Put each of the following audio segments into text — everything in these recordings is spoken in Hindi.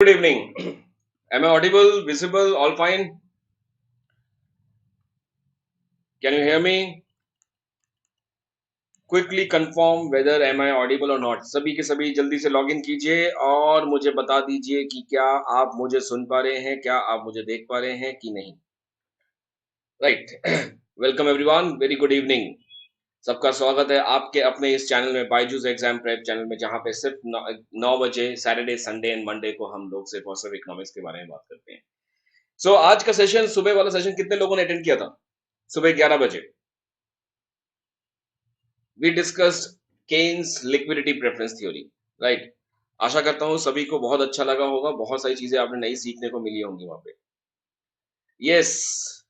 Good evening. Am I audible, visible, all fine? Can you hear me? Quickly confirm whether am I audible or not. सभी के सभी जल्दी से लॉग इन कीजिए और मुझे बता दीजिए कि क्या आप मुझे सुन पा रहे हैं, क्या आप मुझे देख पा रहे हैं कि नहीं। Right. Welcome everyone, very good evening. सबका स्वागत है आपके अपने इस चैनल में, बायजूस एग्जाम प्रेप चैनल में, जहां पे सिर्फ 9 बजे सैटरडे, संडे एंड मंडे को हम लोग सिर्फ और सिर्फ इकोनॉमिक्स के बारे में बात करते हैं। सो आज का सेशन, सुबह वाला सेशन कितने लोगों ने अटेंड किया था? सुबह 11 बजे we discussed Keynes liquidity preference theory. Right. आशा करता हूं सभी को बहुत अच्छा लगा होगा, बहुत सारी चीजें आपने नई सीखने को मिली होंगी वहां पे। यस।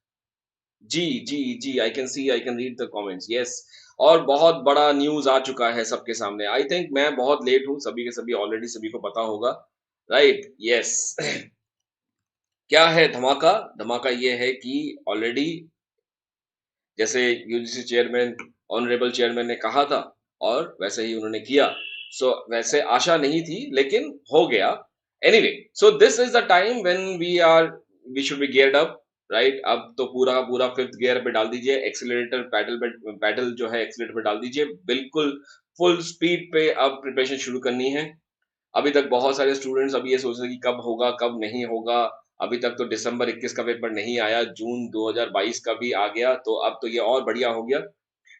जी जी जी, I can see, I can read the comments. Yes. और बहुत बड़ा न्यूज आ चुका है सबके सामने। आई थिंक मैं बहुत लेट हूं, सभी के सभी ऑलरेडी सभी को पता होगा। राइट। यस। क्या है धमाका? धमाका ये है कि ऑलरेडी, जैसे यूजीसी चेयरमैन, ऑनरेबल चेयरमैन ने कहा था और वैसे ही उन्होंने किया। सो वैसे आशा नहीं थी लेकिन हो गया। Anyway, so this is the time when we should be geared up. Right. अब तो पूरा का पूरा फिफ्थ गियर पे डाल दीजिए, एक्सीलरेटर पैडल जो है एक्सीलरेटर पे डाल दीजिए, बिल्कुल फुल स्पीड पे अब प्रिपरेशन शुरू करनी है। अभी तक बहुत सारे स्टूडेंट्स अभी ये सोच रहे हैं कि कब होगा कब नहीं होगा। अभी तक तो दिसंबर 21 का पेपर नहीं आया, जून 2022 का भी आ गया, तो अब तो ये और बढ़िया हो गया।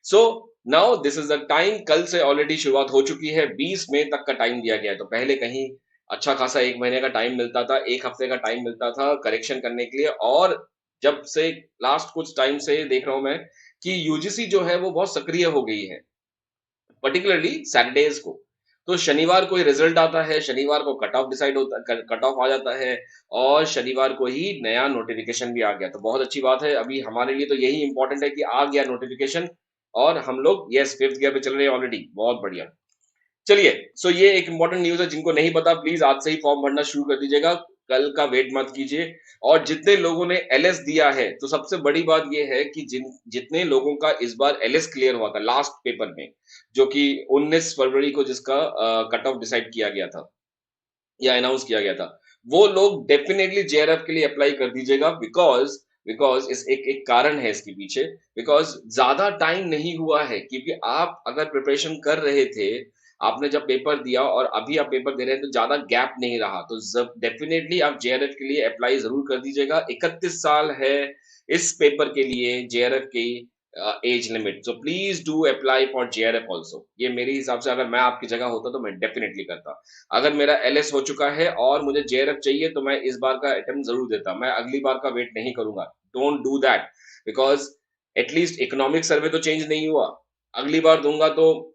So now this is the time. कल से ऑलरेडी शुरुआत हो चुकी है, 20 मई तक का टाइम दिया गया है। तो पहले कहीं अच्छा खासा 1 महीने का टाइम मिलता था, 1 हफ्ते का टाइम मिलता था करेक्शन करने के लिए। और जब से लास्ट कुछ टाइम से देख रहा हूं मैं कि यूजीसी जो है वो बहुत सक्रिय हो गई है, पर्टिकुलरली सैटरडेज को। तो शनिवार को ही रिजल्ट आता है, शनिवार को कट ऑफ डिसाइड होता, कट ऑफ आ जाता है, और शनिवार को ही नया नोटिफिकेशन भी आ गया। तो बहुत अच्छी बात है, अभी हमारे लिए तो यही इंपॉर्टेंट है कि आ गया नोटिफिकेशन और हम लोग यस फिफ्थ गियर पे चल रहे हैं ऑलरेडी। बहुत बढ़िया। चलिए, सो ये एक इंपॉर्टेंट न्यूज है। जिनको नहीं पता प्लीज आज से ही फॉर्म भरना शुरू कर दीजिएगा, कल का वेट मत कीजिए। और जितने लोगों ने एलएस दिया है, तो सबसे बड़ी बात ये है कि जितने लोगों का इस बार एलएस क्लियर हुआ था लास्ट पेपर में, जो कि 19 फरवरी को जिसका कट ऑफ डिसाइड किया गया था या अनाउंस किया गया था, वो लोग डेफिनेटली जेआरएफ के लिए अप्लाई कर दीजिएगा। बिकॉज बिकॉज इस एक कारण है इसके पीछे। बिकॉज ज्यादा टाइम नहीं हुआ है, क्योंकि आप अगर प्रिपरेशन कर रहे थे, आपने जब पेपर दिया और अभी आप पेपर दे रहे हैं, तो ज्यादा गैप नहीं रहा। तो डेफिनेटली आप जेआरएफ के लिए अप्लाई जरूर कर दीजिएगा। 31 साल है इस पेपर के लिए जेआरएफ की age limit. So please do apply for JRF also. ये मेरे हिसाब से, अगर मैं आपकी जगह होता तो मैं डेफिनेटली करता। अगर मेरा एलएस हो चुका है और मुझे जेआरएफ चाहिए, तो मैं इस बार का अटेम्प्ट जरूर देता, मैं अगली बार का वेट नहीं करूंगा। Don't do that. Because at least economic survey तो चेंज नहीं हुआ, अगली बार दूंगा तो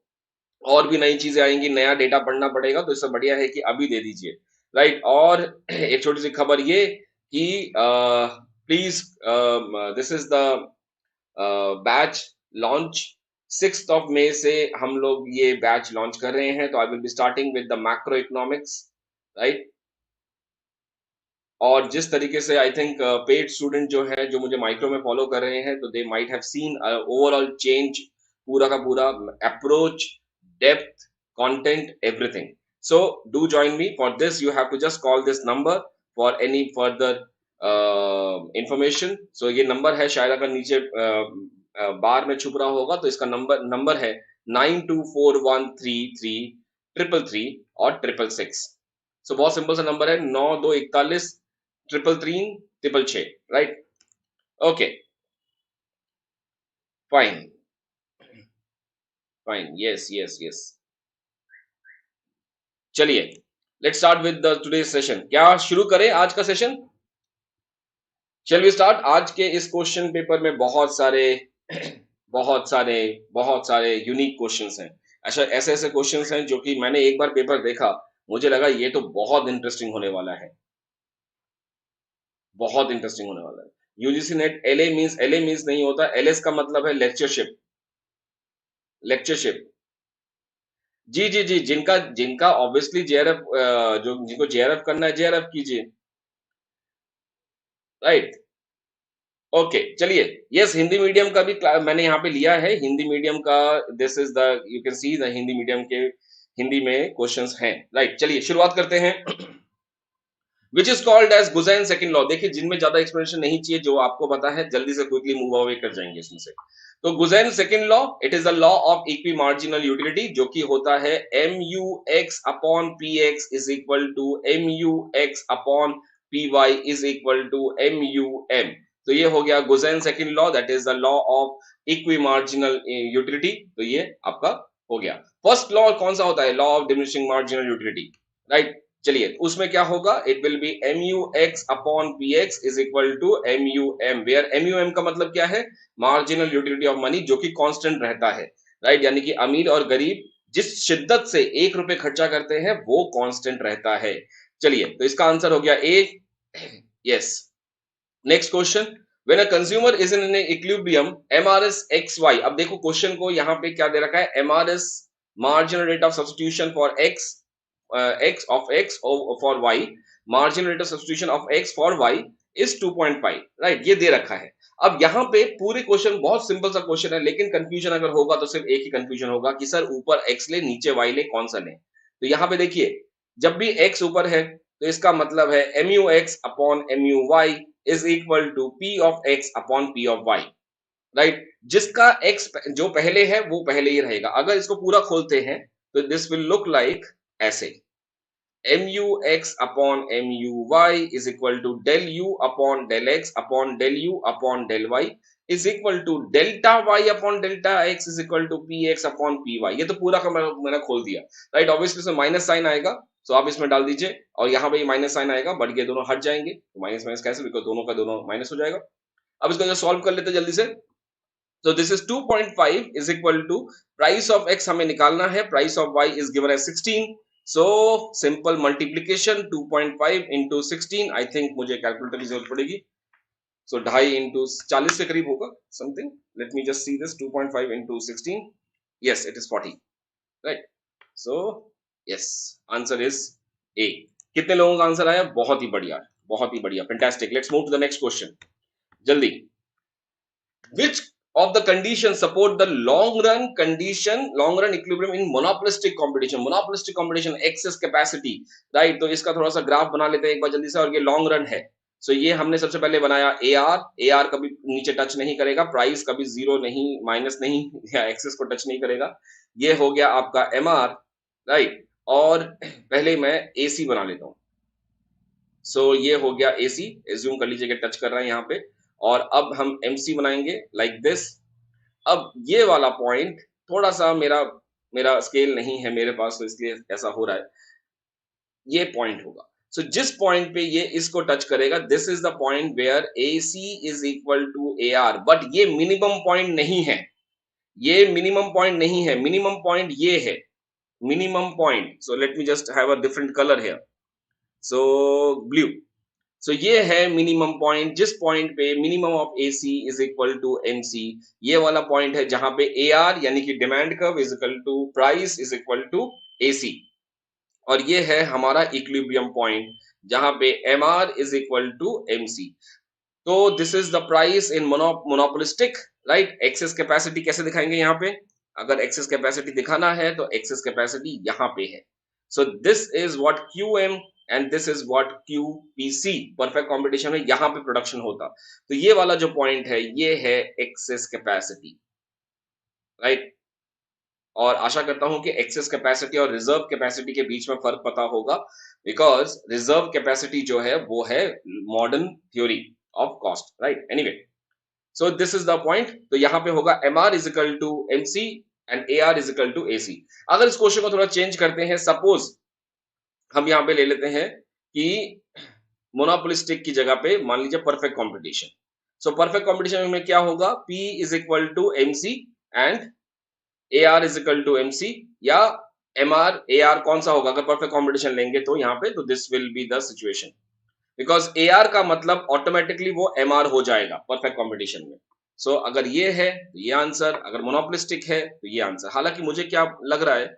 और भी नई चीजें आएंगी, नया डेटा पढ़ना पड़ेगा। तो इससे बढ़िया है कि अभी दे दीजिए। राइट। और एक छोटी सी खबर ये कि please, this is the batch launch. 6 मई से हम लोग ये बैच लॉन्च कर रहे हैं। तो I will be starting with the macro economics. Right. और जिस तरीके से आई थिंक पेड स्टूडेंट जो है, जो मुझे माइक्रो में फॉलो कर रहे हैं, तो they might have seen overall change, पूरा का पूरा approach, depth, content, everything. So do join me for this. You have to just call this number for any further information. So ये नंबर है, शायद अगर नीचे बार में छुप रहा होगा तो इसका नंबर है 924133 और 666। सो बहुत सिंपल सा नंबर है, 924133 right. Okay, fine fine, yes yes yes. चलिए, let's start with the today session. क्या शुरू करें आज का सेशन? चल वी स्टार्ट। आज के इस क्वेश्चन पेपर में बहुत सारे बहुत सारे बहुत सारे यूनिक क्वेश्चंस हैं। ऐसा ऐसे ऐसे क्वेश्चंस हैं जो कि मैंने एक बार पेपर देखा, मुझे लगा ये तो बहुत इंटरेस्टिंग होने वाला है, बहुत इंटरेस्टिंग होने वाला है। यूजीसी नेट एलए मींस नहीं होता, एलएस का मतलब है लेक्चरशिप। लेक्चरशिप। जी जी जी, जिनका जिनका ऑब्वियसली जेआरएफ, जो जिनको जेआरएफ करना है, जेआरएफ कीजिए। राइट। ओके, चलिए। यस, हिंदी मीडियम का भी मैंने यहाँ पे लिया है, हिंदी मीडियम का। This is the, you can see the Hindi medium के हिंदी में क्वेश्चंस हैं। राइट। चलिए शुरुआत करते हैं। Which is called as Gossen second law. देखिए जिनमें ज्यादा एक्सप्लेनेशन नहीं चाहिए, जो आपको पता है जल्दी से क्विकली मूव अवे कर जाएंगे इसमें से। तो Gossen second law, it is the law of equi marginal utility, जो कि होता है M U X upon P X is equal to M U X upon P Y is equal to M U M. तो ये हो गया Gossen second law, that is the law of equi marginal utility. तो ये आपका हो गया। फर्स्ट लॉ कौन सा होता है? Law of diminishing marginal utility, right. चलिए उसमें क्या होगा? It will be M U X upon P X is equal to M U M, where M U M का मतलब क्या है? मार्जिनल यूटिलिटी ऑफ मनी, जो कि कांस्टेंट रहता है, राइट। यानी कि अमीर और गरीब जिस शिद्दत से 1 रुपए खर्चा करते हैं वो कांस्टेंट रहता है। चलिए तो इसका आंसर हो गया A. Yes. Next question, when a consumer is in an equilibrium MRS X Y. अब देखो क्वेश्चन को यहाँ पे क्या दे रखा है? MRS marginal rate of substitution for x, x of x for y, marginal rate of substitution of x for y is 2.5, right. ये दे रखा है। अब यहाँ पे पूरे क्वेश्चन बहुत सिंपल सा क्वेश्चन है, लेकिन कंफ्यूजन अगर होगा तो सिर्फ एक ही कंफ्यूजन होगा कि सर ऊपर x ले नीचे y ले, कौन सा ले। तो यहाँ पे देखिए जब भी x ऊपर है तो इसका मतलब है mu x upon mu y is equal to p of x upon p of y, right. जिसका x जो पहले है वो पहले ही रहेगा। अगर इसको पूरा खोलते हैं तो दिस विल लुक लाइक ऐसे, mu x upon mu y is equal to del u upon del x upon del u upon del y is equal to delta y upon delta x is equal to P X upon P Y. ये तो पूरा का मैंने खोल दिया, राइट। ऑब्वियसली इसमें माइनस साइन आएगा, तो आप इसमें डाल दीजिए, और यहाँ पे माइनस साइन आएगा, बट ये दोनों हट जाएंगे, तो माइनस माइनस कैसे, बिकॉज दोनों का दोनों माइनस हो जाएगा। अब इसको सॉल्व कर लेते जल्दी से। तो this is 2.5 is equal to price of x हमें निकालना है, price of y is given as 16। So simple multiplication 2.5 into 16, I think मुझे कैलकुलेटर की जरूरत पड़ेगी। सो 2.5 इंटू 40 के करीब होगा something. Late me just see this, 2.5 into 16, yes it is 40, right. So yes, answer is a. कितने लोगों का आंसर आया? बहुत ही बढ़िया, बहुत ही बढ़िया, fantastic. Let's move to the next question जल्दी। Which of the conditions support the long run equilibrium in monopolistic competition? Monopolistic competition, excess capacity, right? तो इसका थोड़ा सा ग्राफ बना लेते हैं एक बार जल्दी से, और ये लॉन्ग रन है। सो ये हमने सबसे पहले बनाया AR कभी नीचे टच नहीं करेगा, प्राइस कभी जीरो नहीं, माइनस नहीं, या एक्सेस को टच नहीं करेगा। ये हो गया आपका MR, राइट। और पहले मैं AC बना लेता हूँ। सो ये हो गया AC, एज्यूम कर लीजिए कि टच कर रहा है यहाँ पे। और अब हम MC बनाएंगे लाइक दिस। अब ये वाला पॉइंट थोड़ा सा मेरा मेरा स्केल नहीं है मेरे पास, तो इसलिए ऐसा हो रहा है। ये पॉइंट होगा, सो जिस पॉइंट पे ये इसको टच करेगा, this is the point where AC is equal to AR, but ये मिनिमम पॉइंट नहीं है। ये मिनिमम पॉइंट नहीं है, मिनिमम पॉइंट ये है, minimum point. So let me just have a different colour here, so blue. So ये है मिनिमम पॉइंट, जिस पॉइंट पे minimum of AC is equal to MC। ये वाला पॉइंट है जहां पे AR यानी कि demand curve is equal to price is equal to AC। और ये है हमारा इक्विलिब्रियम पॉइंट जहां पे MR is equal to MC। तो this is the price in monopolistic, right. Excess capacity कैसे दिखाएंगे यहाँ पे? अगर एक्सेस कैपेसिटी दिखाना है तो एक्सेस कैपेसिटी यहाँ पे है। सो this is what QM and this is what QPC। Perfect competition में यहाँ पे प्रोडक्शन होता। तो ये वाला जो पॉइंट है ये है एक्सेस कैपेसिटी, राइट। और आशा करता हूं कि एक्सेस कैपेसिटी और रिजर्व कैपेसिटी के बीच में फर्क पता होगा, बिकॉज रिजर्व कैपेसिटी जो है वो है modern theory of cost, right. Anyway, so this is the point. तो यहाँ पे होगा MR is equal to MC and AR is equal to AC। अगर इस क्वेश्चन को थोड़ा चेंज करते हैं, सपोज हम यहाँ पे ले लेते हैं कि मोनोपोलिस्टिक की जगह पे मान लीजिए perfect competition. So perfect competition में क्या होगा? P is equal to MC and AR is equal to MC, या MR AR कौन सा होगा अगर परफेक्ट कंपटीशन लेंगे तो यहाँ पे? तो this will be the situation, because AR का मतलब ऑटोमेटिकली वो MR हो जाएगा परफेक्ट कंपटीशन में। सो अगर ये है तो ये आंसर, अगर मोनोपोलिस्टिक है तो ये आंसर। हालांकि मुझे क्या लग रहा है,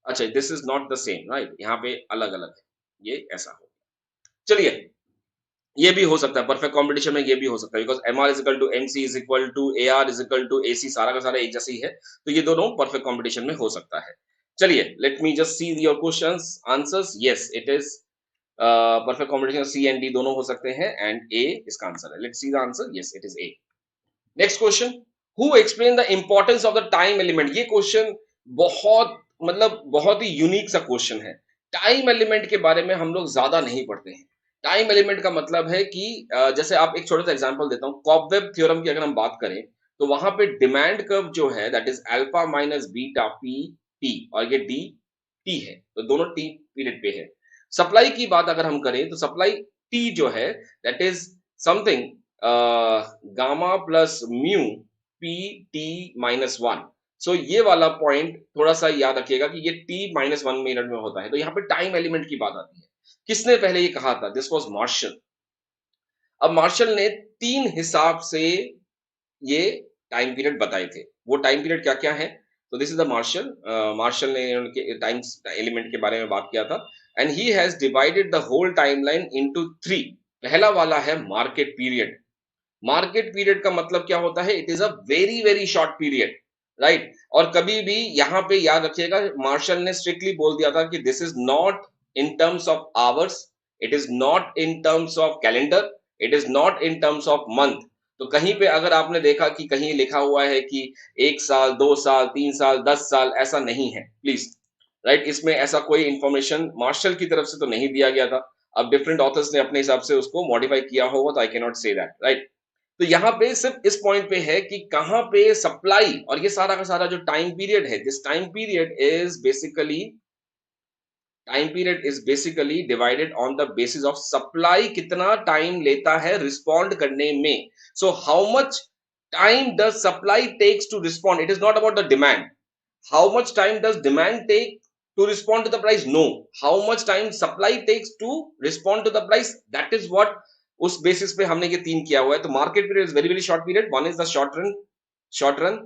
अच्छा this is not the same, right. यहाँ पे अलग अलग है, ये ऐसा हो। चलिए ये भी हो सकता है परफेक्ट कंपटीशन में, ये भी हो सकता है, because MR is equal to MC is equal to AR is equal to AC, सारा का सारा एक जैसे ही है, तो ये दोनों परफेक्ट कंपटीशन में हो सकता है। चलिए let me just see your questions answers. Yes it is perfect combination C and D दोनों हो सकते हैं, एंड ए इसका आंसर है। Let's see the answer, yes it is A. Next question, who explain the importance of the time element. ये क्वेश्चन बहुत मतलब बहुत ही यूनिक सा क्वेश्चन है। टाइम एलिमेंट के बारे में हम लोग ज्यादा नहीं पढ़ते हैं। टाइम एलिमेंट का मतलब है कि जैसे आप एक छोटा सा एग्जांपल देता हूँ, कॉबवेब थ्योरम की अगर हम बात करें तो वहां पे डिमांड कर्व जो है that is alpha minus beta P T, और ये डी टी है, तो दोनों टी पीरियड पे है। सप्लाई की बात अगर हम करें तो सप्लाई टी जो है that is something gamma plus mu P T minus one. So ये वाला पॉइंट थोड़ा सा याद रखिएगा कि ये टी माइनस वन मिनट में होता है। तो यहाँ पे टाइम एलिमेंट की बात आती है। किसने पहले ये कहा था? This was Marshall. अब मार्शल ने तीन हिसाब से ये टाइम पीरियड बताए थे। वो टाइम पीरियड क्या क्या है? तो this is the Marshall. Marshall ने उनके टाइम एलिमेंट के बारे में बात किया था, and he has divided the whole timeline into three. पहला वाला है मार्केट पीरियड। मार्केट पीरियड का मतलब क्या होता है? It is a very very short period, right. और कभी भी यहाँ पे याद रखिएगा, मार्शल ने स्ट्रिक्टली बोल दिया था कि this is not in terms of hours, it is not in terms of calendar, it is not in terms of month. तो कहीं पे अगर आपने देखा कि कहीं लिखा हुआ है कि 1 साल, 2 साल, 3 साल, 10 साल, ऐसा नहीं है प्लीज, राइट। इसमें ऐसा कोई इंफॉर्मेशन मार्शल की तरफ से तो नहीं दिया गया था। अब डिफरेंट ऑथर्स ने अपने हिसाब से उसको मॉडिफाई किया होगा, तो I can not say that, right. तो यहाँ पे सिर्फ इस पॉइंट पे है कि कहाँ पे सप्लाई, और ये सारा का सारा जो टाइम पीरियड है, this time period is basically divided on the basis of supply कितना टाइम लेता है रिस्पॉन्ड करने में। So how much time does supply takes to respond, it is not about the demand. How much time does demand take to respond to the price? No. How much time supply takes to respond to the price? That is what उस बेसिस पे हमने ये तीन किया हुआ है। तो market period is very very short period. One is the short run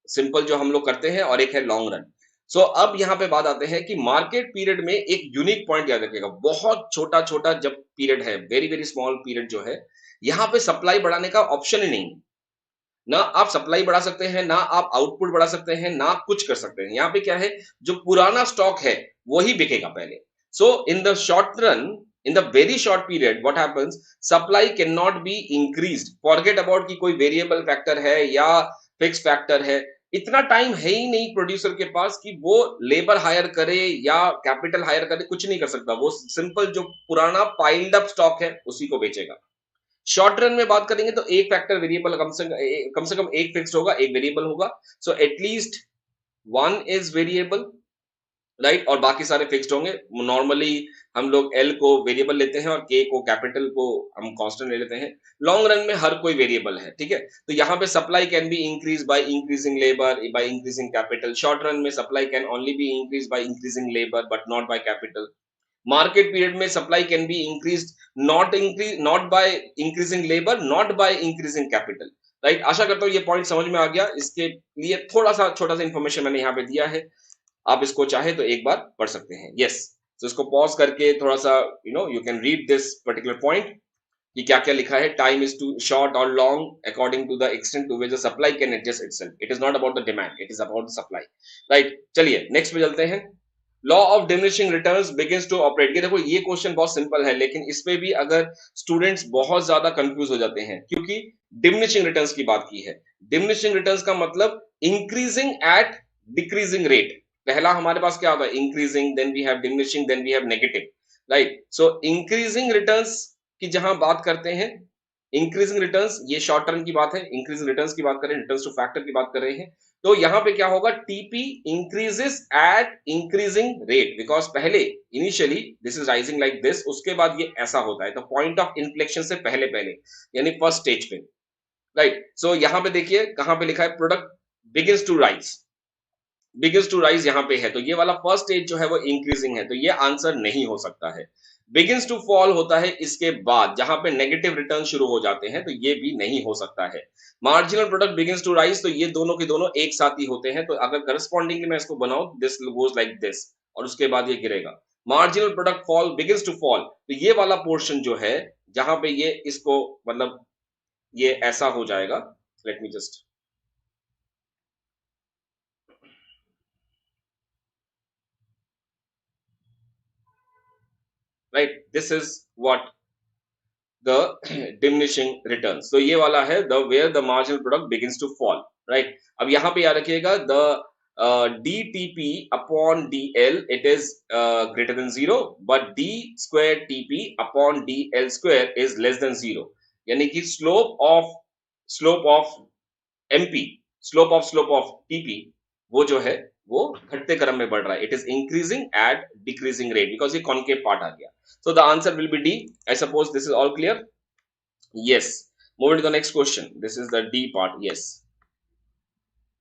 simple जो हम लोग करते हैं, और एक है लॉन्ग रन। सो अब यहाँ पे बात आते हैं कि मार्केट पीरियड में एक यूनिक पॉइंट याद रखिएगा। बहुत छोटा छोटा जब पीरियड है, वेरी वेरी स्मॉल पीरियड जो है, यहाँ पे सप्लाई बढ़ाने का ऑप्शन ही नहीं। ना आप सप्लाई बढ़ा सकते हैं, ना आप आउटपुट बढ़ा सकते हैं, ना आप कुछ कर सकते हैं। यहाँ पे क्या है, जो पुराना स्टॉक है वही बिकेगा पहले। So in the short run, in the very short period what happens, supply can not be increased. Forget about कि कोई वेरिएबल फैक्टर है या फिक्स फैक्टर है। इतना टाइम है ही नहीं प्रोड्यूसर के पास कि वो लेबर हायर करे या कैपिटल हायर करे, कुछ नहीं कर सकता। वो सिंपल जो पुराना पाइल्ड अप स्टॉक है उसी को बेचेगा। शॉर्ट रन में बात करेंगे तो एक फैक्टर वेरिएबल कम से कम एक फिक्स्ड होगा, एक वेरिएबल होगा। So at least one is variable, right, और बाकी सारे फिक्स्ड होंगे। नॉर्मली हम लोग एल को वेरिएबल लेते हैं और के को, कैपिटल को हम कांस्टेंट ले लेते हैं। लॉन्ग रन में हर कोई वेरिएबल है, ठीक है। तो यहाँ पे supply can be increase by increasing labour, by increasing capital. Short run में supply can only be increase by increasing labour but not by capital. Market period में supply can be increase not by increasing labour, not by increasing capital, right. आशा करता हूँ ये पॉइंट समझ में आ गया। इसके लिए थोड़ा सा छोटा सा इंफॉर्मेशन मैंने यहाँ पे दिया है, आप इसको चाहे तो एक बार पढ़ सकते हैं। यस, तो इसको पॉज करके थोड़ा सा you can read this particular point कि क्या क्या लिखा है। टाइम इज टू शॉर्ट और long according to the extent to which the supply can adjust itself. It is not about the demand, it is about the supply, right. चलिए नेक्स्ट पे चलते हैं। Law of diminishing returns begins to operate. ये देखो, ये क्वेश्चन बहुत सिंपल है, लेकिन इसमें भी अगर स्टूडेंट्स बहुत ज्यादा कंफ्यूज हो जाते हैं, क्योंकि डिमिनिशिंग रिटर्न्स की बात की है। डिमिनिशिंग रिटर्न्स का मतलब इंक्रीजिंग एट डिक्रीजिंग रेट। पहला हमारे पास क्या होता है? Increasing, then we have diminishing, then we have negative, right. So increasing returns की जहां बात करते हैं, इंक्रीजिंग रिटर्न्स, ये शॉर्ट टर्म की बात है। इंक्रीजिंग रिटर्न्स की बात करें, रिटर्न्स टू फैक्टर की बात कर रहे हैं, तो यहां पे क्या होगा? TP increases at increasing rate, because पहले initially this is rising like this, उसके बाद ये ऐसा होता है। तो पॉइंट ऑफ इन्फ्लेक्शन से पहले पहले, यानी फर्स्ट स्टेज पे, राइट। सो यहां पे देखिए कहां पे लिखा है, product begins to rise, begins to rise यहाँ पे है, तो ये वाला फर्स्ट स्टेज जो है वो इंक्रीजिंग है, तो ये आंसर नहीं हो सकता है। बिगिंस टू फॉल होता है इसके बाद, जहां पे नेगेटिव रिटर्न शुरू हो जाते हैं, तो ये भी नहीं हो सकता है। Marginal product begins to rise, तो ये दोनों के दोनों एक साथ ही होते हैं। तो अगर करस्पॉन्डिंगली मैं इसको बनाऊं, दिस गोज लाइक दिस, और उसके बाद ये गिरेगा। Marginal product fall begins to fall, तो ये वाला पोर्शन जो है जहां पे ये इसको मतलब ये ऐसा हो जाएगा। Let me just, right, this is what the diminishing return. तो ये वाला है the where the marginal product begins to fall, right. अब यहाँ पे याद रखिएगा the dTP upon DL it is greater than 0 but D square TP upon DL square is less than 0, यानी कि slope of MP, slope of TP वो जो है वो घटते क्रम में बढ़ रहा है, it is increasing at decreasing rate because ये कॉन्केव पार्ट आ गया। So the answer will be D. I suppose this is all clear. Yes. Moving to the next question. This is the D part. Yes.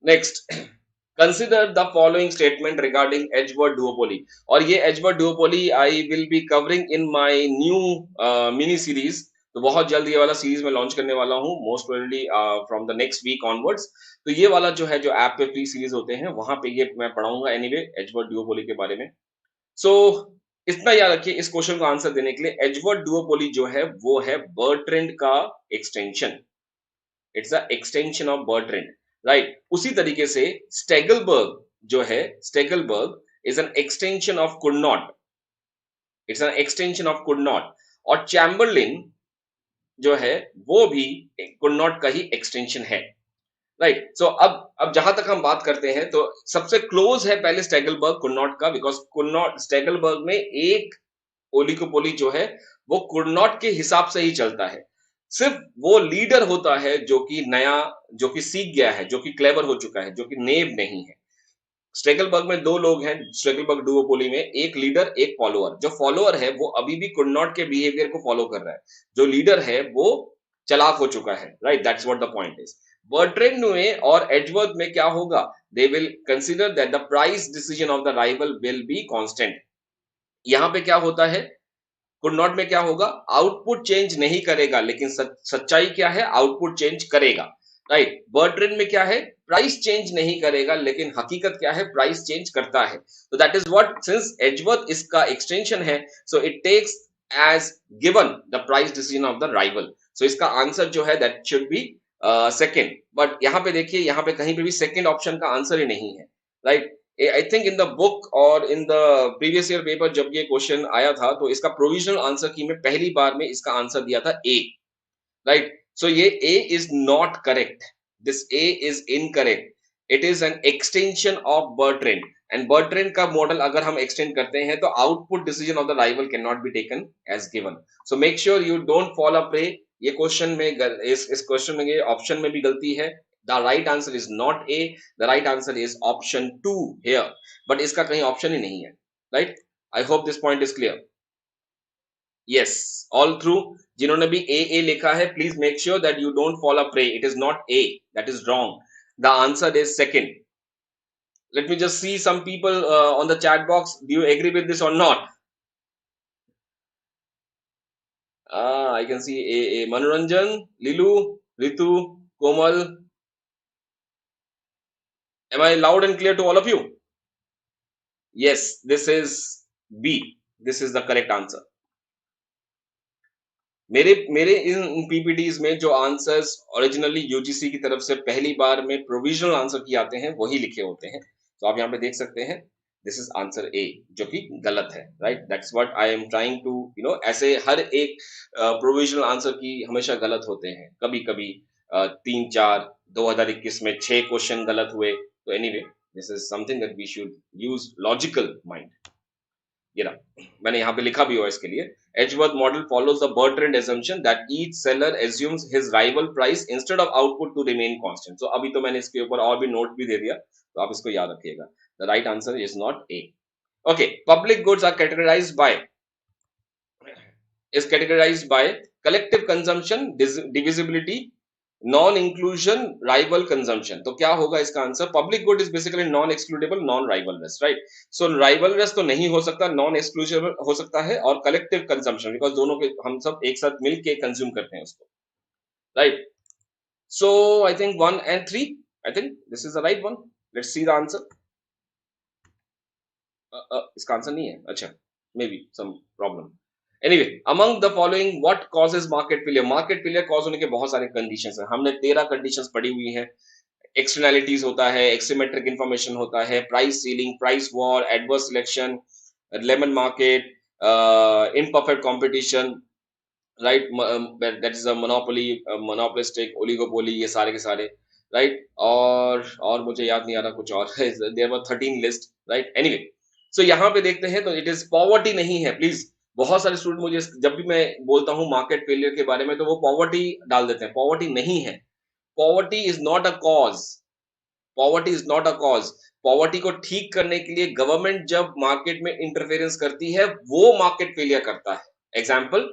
Next. Consider the following statement regarding Edgeworth duopoly. और ये Edgeworth duopoly I will be covering in my new mini series. तो बहुत जल्द ये वाला सीरीज मैं लॉन्च करने वाला हूँ, most probably from the next week onwards. तो ये वाला जो है, जो ऐप पे फ्री सीरीज होते हैं, वहां पे ये मैं पढ़ाऊंगा एनीवे एडजवर्थ डुओपोली के बारे में। सो इतना याद रखिए इस क्वेश्चन का आंसर देने के लिए, एडजवर्थ डुओपोली जो है वो है बर्ट्रेंड का extension, it's a extension of Bertrand, right. उसी तरीके से स्टेगलबर्ग जो है, Stackelberg is an extension of Cournot, it's an extension of Cournot. और चैम्बरलिन जो है वो भी कुड नॉट का ही एक्सटेंशन है, राइट। सो अब जहां तक हम बात करते हैं तो सबसे क्लोज है पहले स्टेगलबर्ग कुर्नॉट का, बिकॉज कुर्नॉट स्टेगलबर्ग में एक ओलिगोपोली जो है वो कुर्नॉट के हिसाब से ही चलता है। सिर्फ वो लीडर होता है जो कि नया, जो कि सीख गया है, जो कि क्लेवर हो चुका है, जो कि नेब नहीं है। स्टेगलबर्ग में दो लोग हैं, स्टेगलबर्ग डुओपोली में एक लीडर एक फॉलोअर। जो फॉलोअर है वो अभी भी कुर्नॉट के बिहेवियर को फॉलो कर रहा है, जो लीडर है वो चालाक हो चुका है, right. That's what the point is. Bertrand में और एडजवर्थ में क्या होगा, they will consider that the price decision of the rival will be constant. यहां पे क्या होता है, कुड नॉट में क्या होगा, आउटपुट चेंज नहीं करेगा, लेकिन सच्चाई क्या है, आउटपुट चेंज करेगा, राइट। बर्ट्रेंड में क्या है, प्राइस चेंज नहीं करेगा, लेकिन हकीकत क्या है, प्राइस चेंज करता है। तो that is what, since Edgeworth इसका एक्सटेंशन है, so it takes as given the price decision of the rival. So इसका आंसर जो है that should be second. But यहाँ पे देखिए, यहाँ पे कहीं पे भी सेकेंड ऑप्शन का आंसर ही नहीं है, right. I think in the book और in the previous year paper जब ये क्वेश्चन आया था तो इसका प्रोविजनल आंसर की मैं पहली बार में इसका आंसर दिया था ए, राइट। सो ये A is not correct, this A is incorrect, it is an extension of Bertrand. And Bertrand का मॉडल अगर हम एक्सटेंड करते हैं तो output decision of the rival can not be taken as given. So make sure you don't fall a prey. ये क्वेश्चन में इस क्वेश्चन में, ये ऑप्शन में भी गलती है। The right answer is not A. The right answer is option 2 here. But इसका कहीं ऑप्शन ही नहीं है, right? I hope this point is clear. Yes, all through. जिन्होंने भी A लिखा है, please make sure that you don't fall a prey. It is not A. That is wrong. The answer is second. Let me just see some people on the chat box. Do you agree with this or not? I can see A. Manoranjan, Lilu, Ritu, Komal. Am I loud and clear to all of you? Yes, this is B. This is the correct answer. मेरे मेरे इन पीपीटीज में जो आंसर्स ओरिजिनली यूजीसी की तरफ से पहली बार में प्रोविजनल आंसर किए आते हैं वही लिखे होते हैं। तो आप यहाँ पे देख सकते हैं, दिस इज आंसर ए, जो कि गलत है, right. That's what I am trying to ऐसे हर एक प्रोविजनल आंसर की हमेशा गलत होते हैं। कभी कभी 3-4 2021 में 6 क्वेश्चन गलत हुए। तो anyway, this is something that we should use logical mind. ये रहा, मैंने यहाँ पे लिखा भी हुआ इसके लिए। Edgeworth model follows the Bertrand assumption that each seller assumes his rival price instead of output to remain constant. So अभी तो मैंने इसके ऊपर और भी नोट भी दे दिया, तो आप इसको याद रखिएगा। The right answer is not A. Okay, public goods are categorized by collective consumption, divisibility, non inclusion, rival consumption. तो क्या होगा इसका answer, public good is basically non excludable, non rivalries, right. So rivalries तो नहीं हो सकता, नॉन एक्सक्लूडेबल हो सकता है, और कलेक्टिव कंजम्पशन, बिकॉज दोनों के हम सब एक साथ मिलके कंज्यूम करते हैं उसको, right. So I think 1 and 3, I think this is the right one. Let's see the answer. इसका आंसर नहीं है, अच्छा, maybe some problem. Anyway, among the following what causes market failure. Market failure cause होने के बहुत सारे कंडीशंस हैं, हमने 13 कंडीशंस पढ़ी हुई हैं। एक्सटर्नैलिटीज होता है, एक्सीमेट्रिक इंफॉर्मेशन होता है, price ceiling, price war, adverse selection, lemon market, imperfect competition, right, that is a monopoly, monopolistic, oligopoly, ये सारे के सारे, राइट, और मुझे याद नहीं आ रहा कुछ और there were 13 list, right, anyway. So यहाँ पे देखते हैं तो इट इज पॉवर्टी नहीं है, प्लीज। बहुत सारे स्टूडेंट मुझे जब भी मैं बोलता हूँ मार्केट फेलियर के बारे में तो वो पॉवर्टी डाल देते हैं, पॉवर्टी नहीं है। Poverty is not a cause, poverty is not a cause. Poverty को ठीक करने के लिए गवर्नमेंट जब मार्केट में इंटरफेरेंस करती है वो मार्केट फेलियर करता है। Example,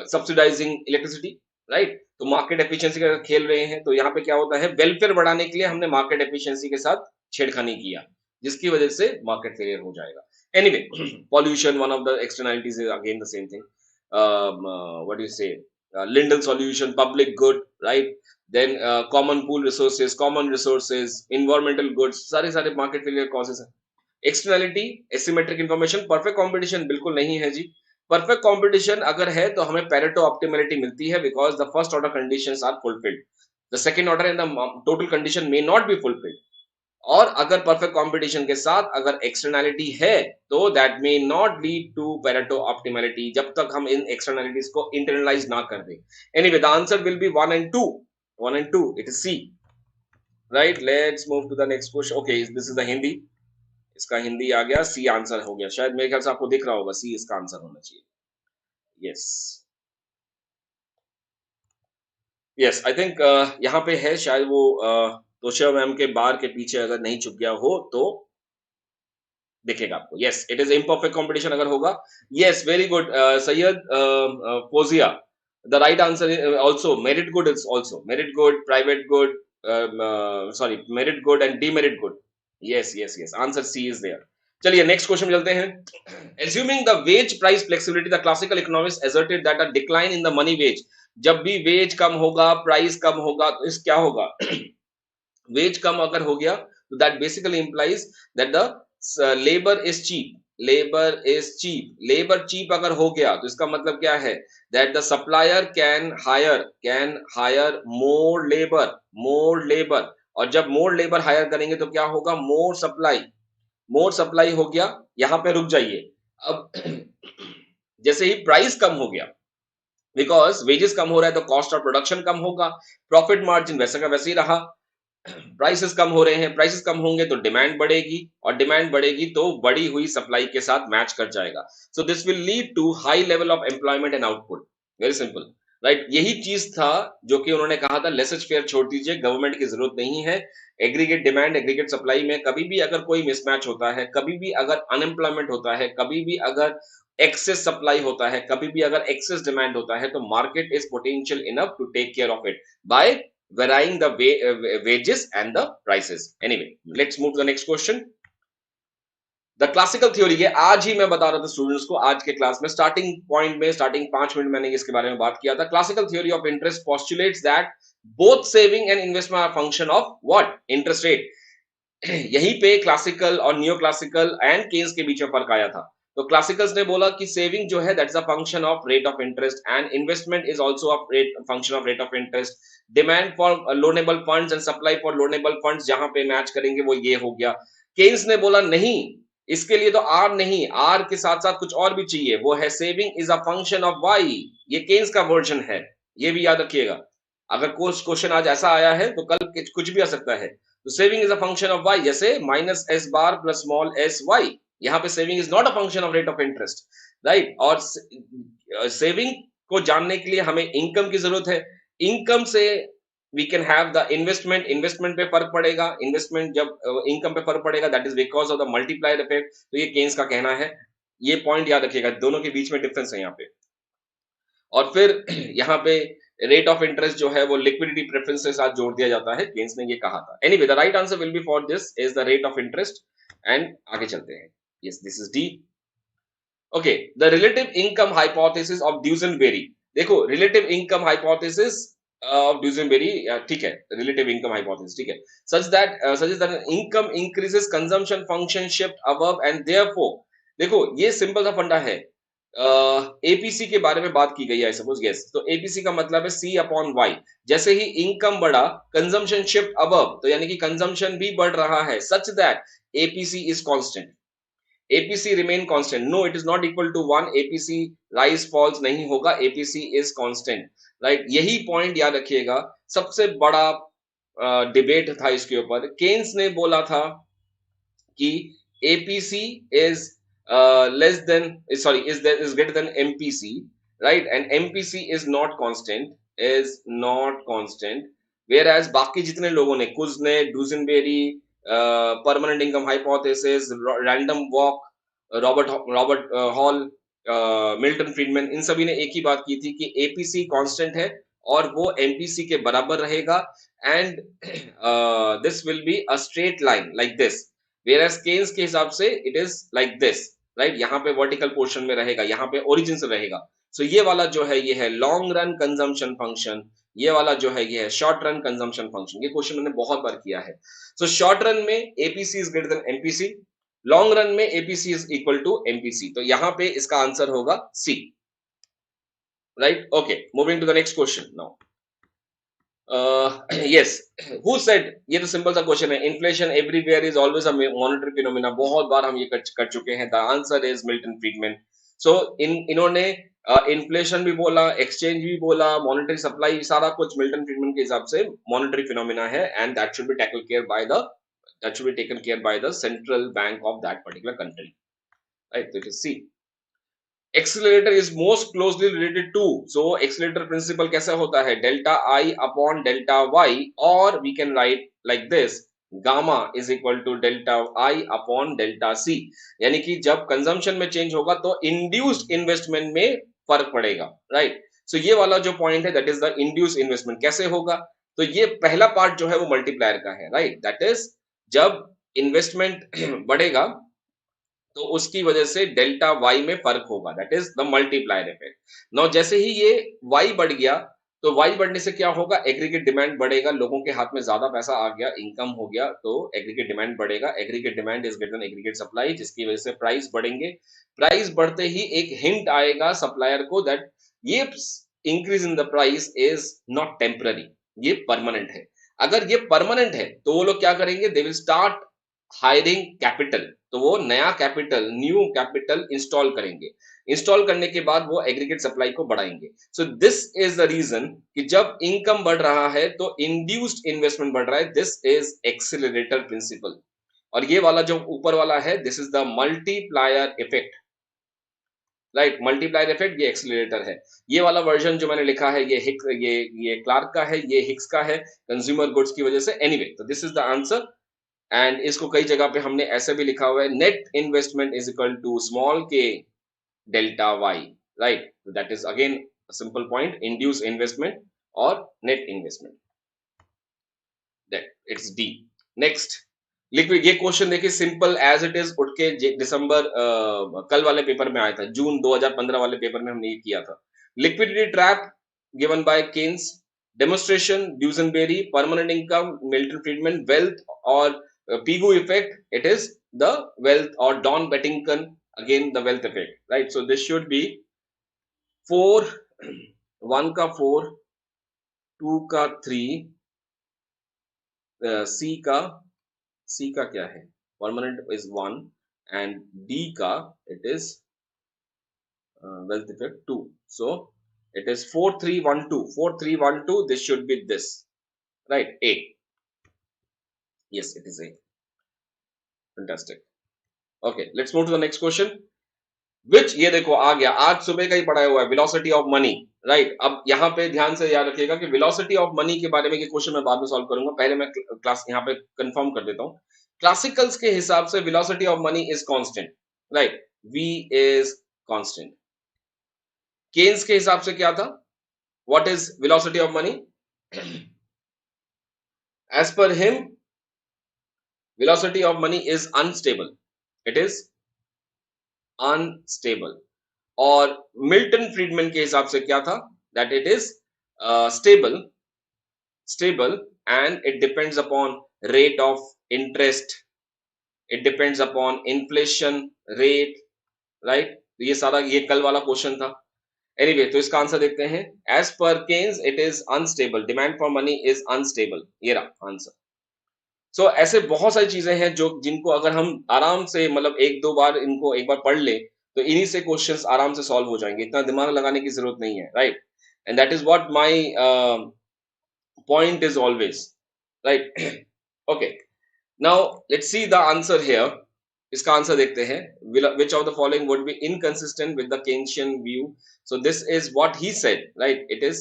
subsidising electricity, right. तो मार्केट एफिशिएंसी का खेल रहे हैं तो यहाँ पे क्या होता है, वेलफेयर बढ़ाने के लिए हमने मार्केट एफिशिएंसी के साथ छेड़खानी किया, जिसकी वजह से मार्केट फेलियर हो जाएगा। Anyway, pollution one of the externalities is again the same thing, what you say, Lindahl solution, public good, right, then common pool resources, common resources, environmental goods, सारे सारे मार्केट फेलियर कॉजेज हैं। Externality, asymmetric information, perfect competition बिल्कुल नहीं है जी। परफेक्ट कंपटीशन अगर है तो हमें पेरेटो ऑप्टिमलिटी मिलती है because the first order conditions are fulfilled, the second order and the total condition may not be fulfilled. और अगर परफेक्ट कंपटीशन के साथ अगर एक्सटर्नलिटी है तो that may not lead to Pareto optimality, जब तक हम इन एक्सटर्नलिटीज को इंटरनलाइज ना कर दें। Anyway, the answer will B 1 and 2, 1 and 2, it is C, right? Let's move to the next question. Okay, this is the Hindi, इसका हिंदी आ गया, सी आंसर हो गया। शायद मेरे ख्याल से आपको दिख रहा होगा, सी इसका आंसर होना चाहिए। यस, यस, आई थिंक यहाँ पे है शायद वो तोशिया मैम के बार के पीछे अगर नहीं छुप गया हो तो दिखेगा आपको। Yes, it is imperfect competition अगर होगा। Yes, very good Syed Fozia, the right answer also merit good, is also merit good, private good, sorry, merit good and demerit good. Yes, yes, yes, answer C is there. चलिए नेक्स्ट क्वेश्चन चलते हैं। Assuming the wage price flexibility, the classical economists asserted that a decline in the money wage, जब भी वेज कम होगा, प्राइस कम होगा, तो इस क्या होगा, वेज कम अगर हो गया तो that basically implies that the labour is cheap, labour is cheap, labour cheap अगर हो गया तो इसका मतलब क्या है, that the supplier can hire more labour, more labour. और जब मोर लेबर हायर करेंगे तो क्या होगा, मोर सप्लाई, मोर सप्लाई हो गया। यहां पे रुक जाइए। अब जैसे ही प्राइस कम हो गया, बिकॉज वेजेस कम हो रहा है तो कॉस्ट ऑफ प्रोडक्शन कम होगा, प्रॉफिट मार्जिन वैसे का वैसे ही रहा। प्राइसेस कम हो रहे हैं, प्राइसेस कम होंगे तो डिमांड बढ़ेगी, और डिमांड बढ़ेगी तो बढ़ी हुई सप्लाई के साथ मैच कर जाएगा। So this will lead to high level of employment and output. Very simple, right. यही चीज था जो कि उन्होंने कहा था, लेसेज फेयर छोड़ दीजिए, गवर्नमेंट की जरूरत नहीं है। एग्रीगेट डिमांड, एग्रीगेट सप्लाई में कभी भी अगर कोई मिसमैच होता है, कभी भी अगर अनएम्प्लॉयमेंट होता है, कभी भी अगर एक्सेस सप्लाई होता है, कभी भी अगर एक्सेस डिमांड होता है, तो market is potential enough to take care of it by varying the wages and the prices. Anyway, let's move to the next question. The classical theory, ये आज ही मैं बता रहा था स्टूडेंट्स को, आज के क्लास में स्टार्टिंग पॉइंट में, स्टार्टिंग 5 मिनट मैंने इसके बारे में बात किया था। Classical theory of interest postulates that both saving and investment are function of what, interest rate. यहीं पे क्लासिकल और नियो क्लासिकल एंड केन्स के बीच में फर्क आया था। तो क्लासिकल्स ने बोला कि सेविंग जो है that's a function of rate of interest, and investment is also a function of rate of interest. Demand for loanable funds and supply for loanable funds, जहां पे मैच करेंगे वो ये हो गया। केन्स ने बोला नहीं, इसके लिए तो आर नहीं, आर के साथ साथ कुछ और भी चाहिए, वो है saving is a function of Y. ये केन्स का वर्जन है, ये भी याद रखिएगा। अगर कुछ क्वेश्चन आज ऐसा आया है तो कल कुछ भी आ सकता है। तो saving is a function of Y, जैसे minus S bar plus small S Y, यहाँ पे saving is not a function of rate of interest, right. और सेविंग को जानने के लिए हमें इनकम की जरूरत है, इनकम से we can have the investment, investment पे फर्क पड़ेगा, इन्वेस्टमेंट जब इनकम पे फर्क पड़ेगा, that is because of the multiplier effect. तो ये केन्स का कहना है, ये पॉइंट याद रखिएगा, दोनों के बीच में डिफरेंस है यहाँ पे। और फिर यहाँ पे रेट ऑफ इंटरेस्ट जो है वो लिक्विडिटी प्रेफरेंस के साथ जोड़ दिया जाता है, केन्स ने ये कहा था। Anyway, the right answer will be for this is the rate of interest. And आगे चलते हैं। Yes, this is D. Okay, the relative income hypothesis of Duesenberry. देखो, relative income hypothesis of Duesenberry, ठीक है, रिलेटिव इनकम हाइपोथेसिस, ठीक है, such that income increases, consumption function shift above and therefore. देखो, ये सिंपल सा फंडा है। एपीसी के बारे में बात की गई है, सपोज गेस, तो एपीसी का मतलब है सी अपॉन वाई। जैसे ही इनकम बढ़ा, कंजम्पशन शिफ्ट अबव, तो यानी कि कंजम्पशन भी बढ़ रहा है, such that APC is constant. APC remain constant, no it is not equal to 1, APC rise falls नहीं होगा, एपीसी इज कांस्टेंट, राइट। यही पॉइंट याद रखिएगा, सबसे बड़ा डिबेट था इसके ऊपर। केन्स ने बोला था कि APC is less than, sorry is greater than MPC, right, and MPC is not constant, is not constant, where as बाकी जितने लोगों ने, Kuznets, Duesenberry, permanent income hypothesis, random walk, Robert Robert Hall, Milton Friedman, इन सभी ने एक ही बात की थी कि एपीसी कांस्टेंट है और वो एमपीसी के बराबर रहेगा, and this will be a straight line like this, whereas Keynes के हिसाब से it is like this, right, यहाँ पे वर्टिकल पोर्शन में रहेगा, यहाँ पे ओरिजिन से रहेगा। सो ये वाला जो है ये है लॉन्ग रन कंजम्पशन फंक्शन, ये वाला जो है ये है शॉर्ट रन कंजम्पशन फंक्शन। ये क्वेश्चन मैंने बहुत बार किया है। सो शॉर्ट रन में APC is greater than MPC, long run में APC is equal to MPC, तो यहां पे इसका आंसर होगा C, right. Okay, moving to the next question now. Yes, who said, ये तो सिंपल सा क्वेश्चन है, inflation everywhere is always a monetary phenomena, बहुत बार हम ये कर चुके हैं। The answer is Milton Friedman. So इन्होंने इन्फ्लेशन भी बोला, एक्सचेंज भी बोला, मॉनेटरी सप्लाई, सारा कुछ मिल्टन फ्रीडमैन के हिसाब से मॉनेटरी फिनोमेना है, and that should be taken care by the, that should be taken care by the central bank of that particular country, right? So it is C. Accelerator is most closely related to, so accelerator principle कैसा होता है, delta I upon delta y, or we can write like this, gamma is equal to delta I upon delta C, यानी कि जब कंजम्पशन में चेंज होगा तो इंड्यूस्ड इन्वेस्टमेंट में फर्क पड़ेगा, राइट। सो ये वाला जो पॉइंट है that is the induced investment, कैसे होगा, तो ये पहला पार्ट जो है वो मल्टीप्लायर का है, राइट, दैट इज जब इन्वेस्टमेंट बढ़ेगा तो उसकी वजह से डेल्टा वाई में फर्क होगा, that is the multiplier effect. Now जैसे ही ये वाई बढ़ गया तो वाई बढ़ने से क्या होगा, एग्रीगेट डिमांड बढ़ेगा, लोगों के हाथ में ज्यादा पैसा आ गया, इनकम हो गया, तो एग्रीगेट डिमांड बढ़ेगा, aggregate demand is greater then aggregate supply, जिसकी वजह से प्राइस बढ़ेंगे। प्राइस बढ़ते ही एक हिंट आएगा सप्लायर को दैट ये increase in the price is not temporary, ये परमानेंट है। अगर ये परमानेंट है तो वो लोग क्या करेंगे, they will start hiring capital, तो वो नया कैपिटल, न्यू कैपिटल इंस्टॉल करेंगे, इंस्टॉल करने के बाद वो एग्रीगेट सप्लाई को बढ़ाएंगे। So this is the reason कि जब इनकम बढ़ रहा है तो इंड्यूस्ड इन्वेस्टमेंट बढ़ रहा है, दिस इज एक्सीलरेटर प्रिंसिपल। और ये वाला जो ऊपर वाला है this is the multiplier effect, right, multiplier effect ये एक्सीलरेटर है। ये वाला वर्जन जो मैंने लिखा है ये हिक्स, ये क्लार्क का है, ये हिक्स का है कंज्यूमर गुड्स की वजह से। एनीवे, तो this is the answer, and इसको कई जगह पे हमने ऐसे भी लिखा हुआ है, net investment is equal to small K delta Y, right, that is again simple point, induce investment और net investment, that it's D. Next liquid, ये क्वेश्चन देखिए सिंपल एज इट इज, उठ के दिसंबर कल वाले पेपर में आया था, जून 2015 वाले पेपर में हमने ये किया था। Liquidity trap given by Keynes, demonstration Duesenberry, permanent income Milton Friedman, wealth और Pigou effect, it is the wealth, or Don Bettington, again the wealth effect, right? So this should be 4, 1 का 4, 2 का 3, C का क्या है, permanent is 1, and D का it is wealth effect 2. So it is 4 3 1 2, 4 3 1 2, this should be this, right, A. Yes, it is A. Fantastic. Okay, let's move to the next question. Which, ये देखो आ गया, आज सुबह का ही पढ़ाया हुआ है, वेलोसिटी ऑफ मनी, राइट। अब यहाँ पे ध्यान से याद रखिएगा कि वेलोसिटी ऑफ मनी के बारे में ये क्वेश्चन मैं बाद में सॉल्व करूंगा, पहले मैं क्लास यहाँ पे कंफर्म कर देता हूँ। क्लासिकल्स के हिसाब से velocity of money is constant, right, v is constant. Keynes के हिसाब से क्या था, what is velocity of money, as per him velocity of money is unstable, it is unstable। और मिल्टन फ्रीडमैन के हिसाब से क्या था, that it is stable and it depends upon rate of interest, it depends upon inflation rate, right। तो ये सारा ये कल वाला क्वेश्चन था। एनीवे, तो इसका आंसर देखते हैं, as per Keynes it is unstable, demand for money is unstable, ये रहा आंसर। सो ऐसे बहुत सारी चीजें हैं जो जिनको अगर हम आराम से मतलब एक दो बार इनको एक बार पढ़ ले तो इन्हीं से क्वेश्चंस आराम से सॉल्व हो जाएंगे, इतना दिमाग लगाने की जरूरत नहीं है, right? And that is what my point is always, right? Okay, now let's see the answer here. इसका आंसर देखते हैं। Which of the following would be inconsistent with the Keynesian view? So this is what he said, right? It is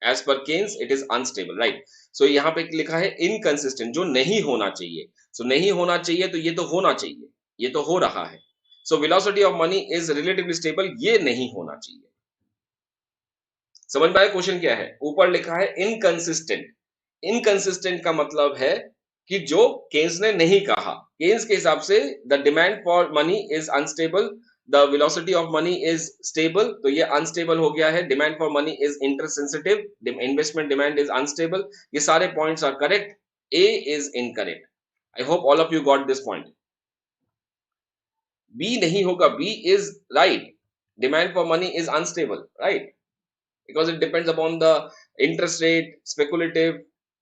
as per Keynes it is unstable, right? So यहाँ पे लिखा है इनकंसिस्टेंट, जो नहीं होना चाहिए। सो नहीं होना चाहिए तो ये तो होना चाहिए, ये तो हो रहा है। So velocity of money is relatively stable, ये नहीं होना चाहिए। समझ में आया क्वेश्चन क्या है? ऊपर लिखा है इनकंसिस्टेंट। इनकंसिस्टेंट का मतलब है कि जो केन्स ने नहीं कहा। केन्स के हिसाब से the demand for money is unstable, the velocity of money is stable, तो ये अनस्टेबल हो गया है। Demand for money is interest sensitive, investment demand is unstable. ये सारे points are correct, A is incorrect. I hope all of you got this point. B नहीं होगा, B is right. Demand for money is unstable, right? because it depends upon the interest rate, speculative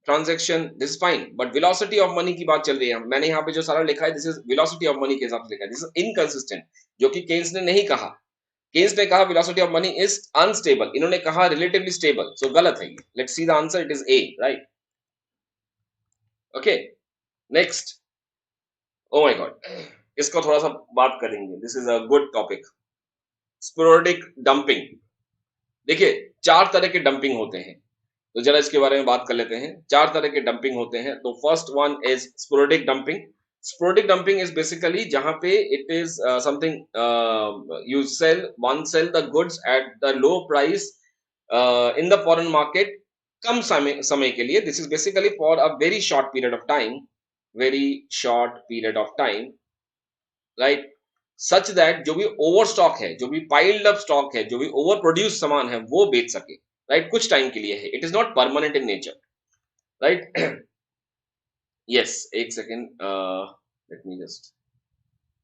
transaction, this is fine, but velocity of money की बात चल रही है। मैंने यहाँ पे जो सारा लिखा है, this is velocity of money के हिसाब से लिखा है, this is inconsistent, जो कि केन्स ने नहीं कहा। केन्स ने कहा velocity of money is unstable, इन्होंने कहा relatively stable, so गलत है ये। Let's see the answer, it is A, right? Okay, next, oh my god, इसका थोड़ा सा बात करेंगे, this is a good topic, sporadic dumping। देखिए, चार तरह के डंपिंग होते हैं, तो जरा इसके बारे में बात कर लेते हैं। चार तरह के डंपिंग होते हैं। तो first one is sporadic dumping. Sporadic dumping is basically जहां पे it is something you sell the goods at the low price in the foreign market कम समय के लिए। This is basically for a very short period of time, very short period of time, right? Such that जो भी ओवर स्टॉक है, जो भी पाइल्ड अप स्टॉक है, जो भी ओवर प्रोड्यूस सामान है, वो बेच सके, राइट? कुछ टाइम के लिए है, it is not permanent in nature, right? Yes, एक second, let me just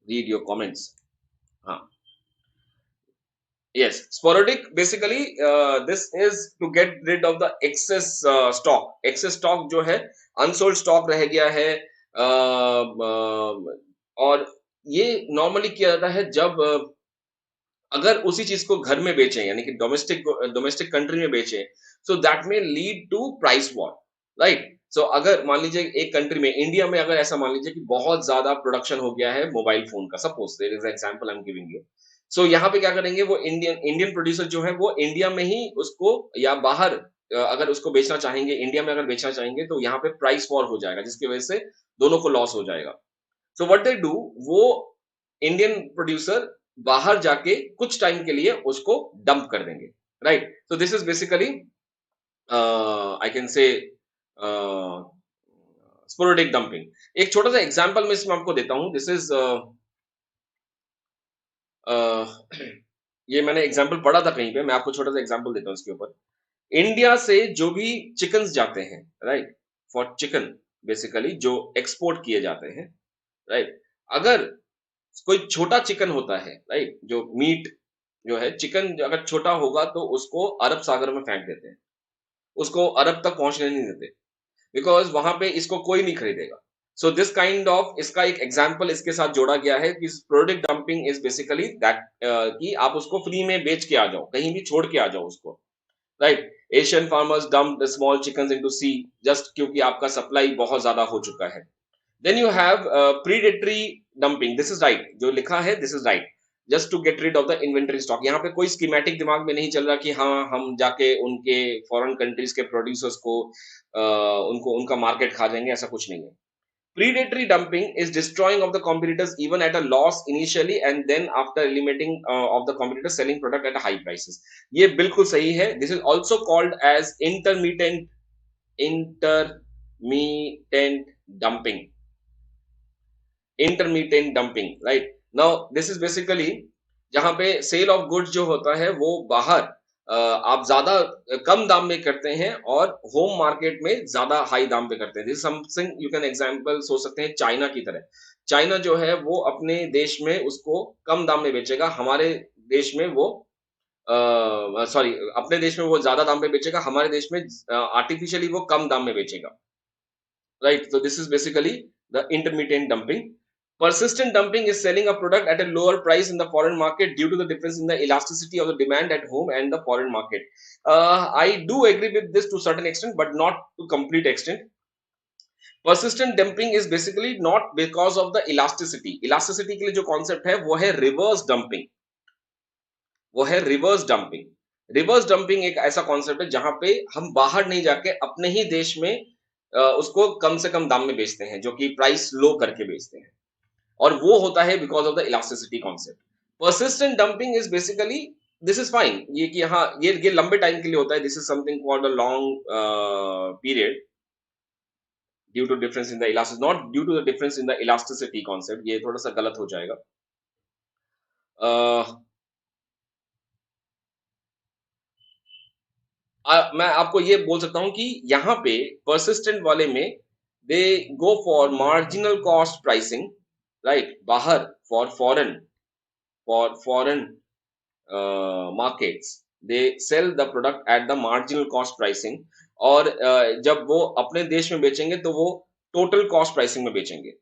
read your comments. हाँ, yes, sporadic basically this is to get rid of the excess stock। excess stock जो है unsold stock रह गया है, और ये नॉर्मली किया जाता है जब अगर उसी चीज को घर में बेचें, यानी कि डोमेस्टिक कंट्री में बेचें, so that may lead to price war, right? So अगर मान लीजिए एक कंट्री में, इंडिया में अगर ऐसा मान लीजिए कि बहुत ज्यादा प्रोडक्शन हो गया है मोबाइल फोन का, suppose there is example I am giving you. So यहाँ पे क्या करेंगे, वो इंडियन प्रोड्यूसर जो है वो इंडिया में ही उसको, या बाहर अगर उसको बेचना चाहेंगे, इंडिया में अगर बेचना चाहेंगे, तो यहाँ पे प्राइस वॉर हो जाएगा, जिसकी वजह से दोनों को लॉस हो जाएगा। सो व्हाट दे डू, वो इंडियन प्रोड्यूसर बाहर जाके कुछ टाइम के लिए उसको डंप कर देंगे, right? So this is basically I can say sporadic dumping. एक छोटा सा एग्जांपल मैं इसमें आपको देता हूं। दिस इज ये मैंने एग्जांपल पढ़ा था कहीं पे, मैं आपको छोटा सा एग्जांपल देता हूं इसके ऊपर। इंडिया से जो भी चिकन्स जाते हैं, राइट, फॉर चिकन बेसिकली जो एक्सपोर्ट किए जाते हैं, राइट, अगर कोई छोटा चिकन होता है, राइट, जो मीट जो है, चिकन अगर छोटा होगा तो उसको अरब सागर में फेंक देते हैं, उसको अरब तक पहुंचने नहीं देते, बिकॉज वहां पे इसको कोई नहीं खरीदेगा। सो दिस काइंड ऑफ, इसका एक एग्जांपल इसके साथ जोड़ा गया है कि product dumping is basically that, कि आप उसको फ्री में बेच के आ जाओ, कहीं भी छोड़ के आ जाओ उसको, right? Asian farmers dump the small chickens into sea, just क्योंकि आपका सप्लाई बहुत ज्यादा हो चुका है। Then you have predatory dumping, this is right, जो लिखा है this is right, just to get rid of the inventory stock. यहाँ पे कोई स्कीमेटिक दिमाग में नहीं चल रहा कि हाँ हम जाके उनके फॉरेन कंट्रीज के प्रोड्यूसर्स को उनको उनका मार्केट खा जाएंगे, ऐसा कुछ नहीं है। Predatory dumping is destroying of the competitors even at a loss initially and then after eliminating of the competitors selling product at a high prices। ये बिल्कुल सही है। This is also called as intermittent dumping। intermittent dumping, right? Now this is basically जहां पे सेल ऑफ गुड्स जो होता है वो बाहर आप ज्यादा कम दाम में करते हैं और होम मार्केट में ज्यादा हाई दाम पे करते हैं। This something you can example सोच सकते हैं चाइना की तरह। चाइना जो है वो अपने देश में उसको कम दाम में बेचेगा, हमारे देश में वो सॉरी अपने देश में वो ज्यादा दाम पे बेचेगा, हमारे देश में आर्टिफिशियली वो कम दाम में बेचेगा, right? So this is basically the intermittent dumping. Persistent dumping is selling a product at a lower price in the foreign market due to the difference in the elasticity of the demand at home and the foreign market. I do agree with this to certain extent, but not to complete extent. Persistent dumping is basically not because of the elasticity. Elasticity के लिए जो concept है वो है reverse dumping. वो है रिवर्स डंपिंग। रिवर्स डंपिंग एक ऐसा कॉन्सेप्ट है जहां पे हम बाहर नहीं जाके अपने ही देश में उसको कम से कम दाम में बेचते हैं, जो कि प्राइस लो करके बेचते हैं, और वो होता है because of the elasticity concept. Persistent dumping is basically, this is fine, ये कि हाँ ये लंबे टाइम के लिए होता है, this is something for the long period due to difference in the elastic, not due to the difference in the elasticity concept, ये थोड़ा सा गलत हो जाएगा। मैं आपको ये बोल सकता हूं कि यहाँ पे परसिस्टेंट वाले में they go for marginal cost pricing, right? बाहर for foreign markets they sell the product at the marginal cost pricing, और जब वो अपने देश में बेचेंगे तो वो टोटल कॉस्ट प्राइसिंग में बेचेंगे,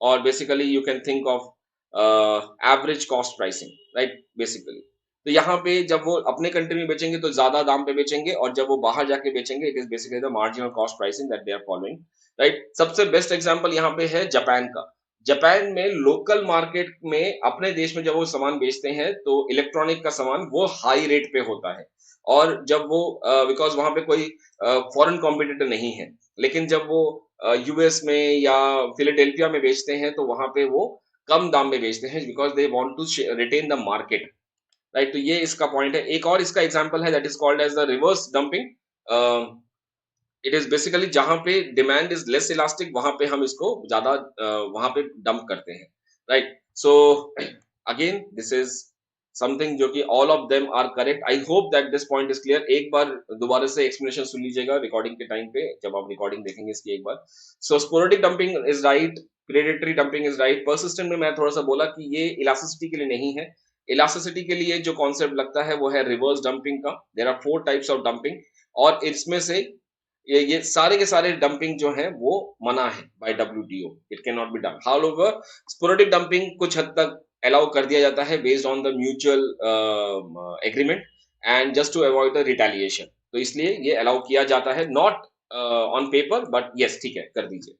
और basically you can think of average cost pricing, right? Basically तो यहाँ पे जब वो अपने कंट्री में बेचेंगे तो ज्यादा दाम पे बेचेंगे, और जब वो बाहर जाके बेचेंगे it is basically the marginal cost pricing that they are following, right? सबसे बेस्ट एग्जांपल यहाँ पे है जापान का। जापान में लोकल मार्केट में अपने देश में जब वो सामान बेचते हैं तो इलेक्ट्रॉनिक का सामान वो हाई रेट पे होता है, और जब वो बिकॉज वहां पे कोई फॉरेन कॉम्पिटिटर नहीं है, लेकिन जब वो यूएस में या फिलाडेल्फिया में बेचते हैं तो वहां पे वो कम दाम में बेचते हैं because they want to retain the market, right? तो ये इसका पॉइंट है। एक और इसका एग्जांपल है that is called as the reverse dumping. It is basically जहां पे डिमांड इज लेस इलास्टिक वहां पे हम इसको ज्यादा वहां पे डंप करते हैं, right? So again this is something जो कि all of them are correct. I hope that this point is clear. एक बार दोबारा से एक्सप्लेनेशन सुन लीजिएगा रिकॉर्डिंग के टाइम पे, जब आप रिकॉर्डिंग देखेंगे इसकी एक बार। So sporadic dumping is right, predatory dumping is right. Persistent में मैं थोड़ा सा बोला कि ये इलास्टिसिटी के लिए नहीं है। इलास्टिसिटी के लिए जो कॉन्सेप्ट लगता है वो है रिवर्स डंपिंग का। There are 4 types of dumping, और इसमें से ये सारे के सारे डंपिंग जो है वो मना है by WTO, it can not be done. However sporadic dumping कुछ हद तक अलाउ कर दिया जाता है based on the mutual agreement and just to avoid the retaliation, तो इसलिए ये अलाउ किया जाता है, not on paper but yes, ठीक है, कर दीजिए,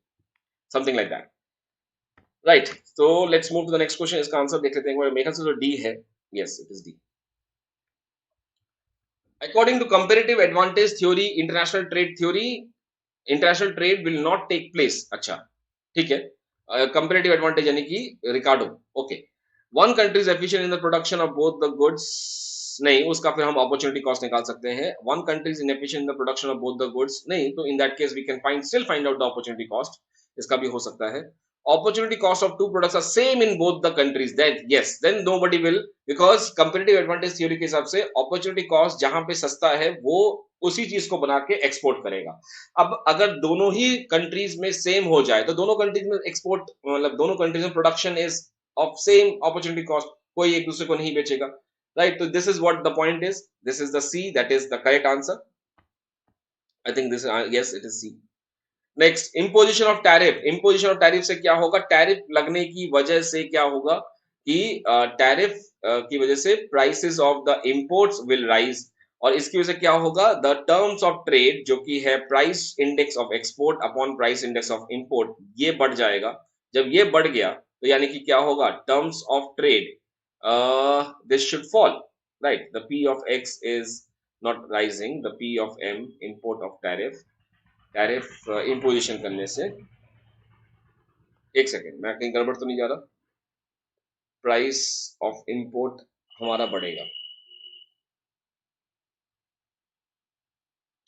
समथिंग लाइक दैट, राइट? तो let's move to the next question. इसका आंसर देख लेते हैं। मेरे ख्याल से तो डी है, yes it is D. According to comparative advantage theory, international trade will not take place. अच्छा, ठीक है। कंपेरेटिव एडवांटेज यानी कि Ricardo, okay. One country is efficient in the production of both the goods, नहीं, उसका फिर हम अपॉर्चुनिटी कॉस्ट निकाल सकते हैं। One country is inefficient in the production of both the goods, नहीं, तो in that case we can find out the opportunity cost, इसका भी हो सकता है। Opportunity cost of two products are same in both the countries, then yes, then nobody will, because comparative advantage theory के हिसाब से opportunity cost जहां पे सस्ता है वो उसी चीज को बना के एक्सपोर्ट करेगा। अब अगर दोनों ही कंट्रीज में सेम हो जाए तो दोनों कंट्रीज में एक्सपोर्ट, मतलब दोनों कंट्रीज में production is of same opportunity cost, कोई एक दूसरे को नहीं बेचेगा, राइट? तो this is what the point is, this is the C, that is the correct answer. I think this, yes it is C. Next, imposition of tariff. Imposition of tariff से क्या होगा? टैरिफ लगने की वजह से क्या होगा कि टैरिफ की वजह से prices of the imports will rise, और इसकी वजह से क्या होगा? द टर्म्स ऑफ ट्रेड जो कि है price index of export upon price index of import, ये बढ़ जाएगा। जब ये बढ़ गया तो यानी कि क्या होगा? Terms of trade this should fall, right? The P of X is not rising, the P of M import of tariff, tariff imposition करने से, एक सेकेंड, मैं कहीं गड़बड़ तो नहीं जा रहा? प्राइस ऑफ इंपोर्ट हमारा बढ़ेगा,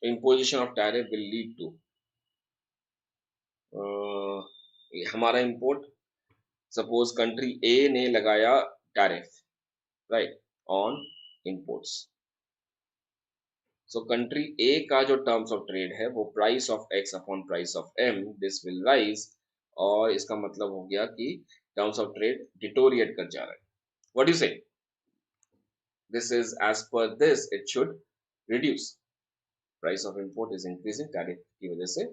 imposition of tariff will lead to हमारा इंपोर्ट, सपोज कंट्री ए ने लगाया tariff, right, on imports, so country A का जो टर्म्स ऑफ ट्रेड है वो price of X upon price of M, this will rise, और इसका मतलब हो गया कि टर्म्स ऑफ ट्रेड डिटोरिएट कर जा रहा है। व्हाट यू से? This is as per this, it should reduce. Price of import is increasing tariff की वजह से,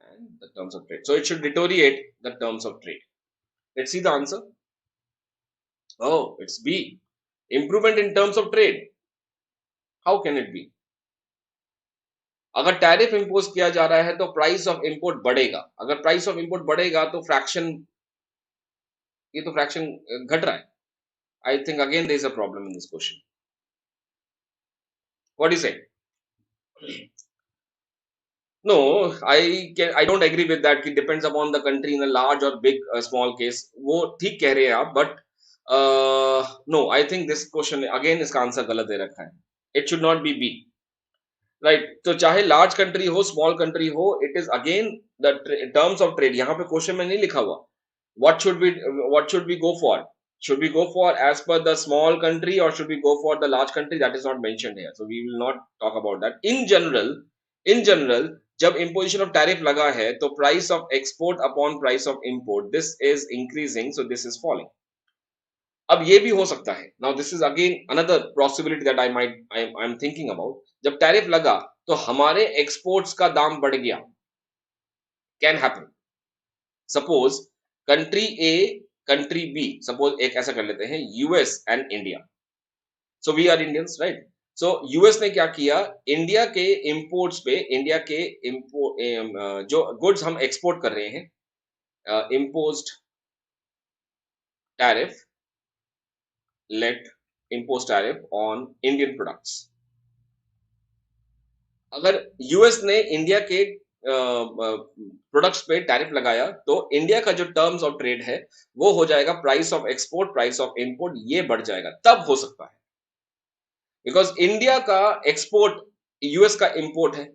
and the terms of trade. So it should deteriorate the terms of trade. Let's see the answer. Oh, it's B. Improvement in terms of trade. How can it be? अगर टैरिफ इंपोज किया जा रहा है तो प्राइस ऑफ इंपोर्ट बढ़ेगा, अगर प्राइस ऑफ इंपोर्ट बढ़ेगा तो फ्रैक्शन, ये तो फ्रैक्शन घट रहा है. I think again there is a problem in this question. What is it? No, I don't agree with that. It depends upon the country in a large or big small case. वो ठीक कह रहे हैं आप, but no, I think this question again इसका आंसर गलत दे रखा है. It should not be B. Right तो चाहे लार्ज कंट्री हो स्मॉल कंट्री हो, it is again the terms of trade. यहाँ पे क्वेश्चन में नहीं लिखा हुआ what should we go for. should we go for as per the small country or should we go for the large country? That is not mentioned here, so we will not talk about that. In general जब imposition of tariff लगा है तो price of export upon price of import, this is increasing, so this is falling. अब ये भी हो सकता है. Now this is again another possibility that I am thinking about. जब टैरिफ लगा तो हमारे एक्सपोर्ट्स का दाम बढ़ गया. Can happen. Suppose country A country B, suppose एक ऐसा कर लेते हैं US and India. So we are Indians, right. So US ने क्या किया, इंडिया के इंपोर्ट्स पे, इंडिया के जो गुड्स हम एक्सपोर्ट कर रहे हैं, imposed tariff, let impose tariff on Indian products. अगर यूएस ने इंडिया के प्रोडक्ट्स पे टैरिफ लगाया तो इंडिया का जो टर्म्स ऑफ ट्रेड है वो हो जाएगा price of export, price of import, ये बढ़ जाएगा. तब हो सकता है, बिकॉज इंडिया का एक्सपोर्ट यूएस का इंपोर्ट है.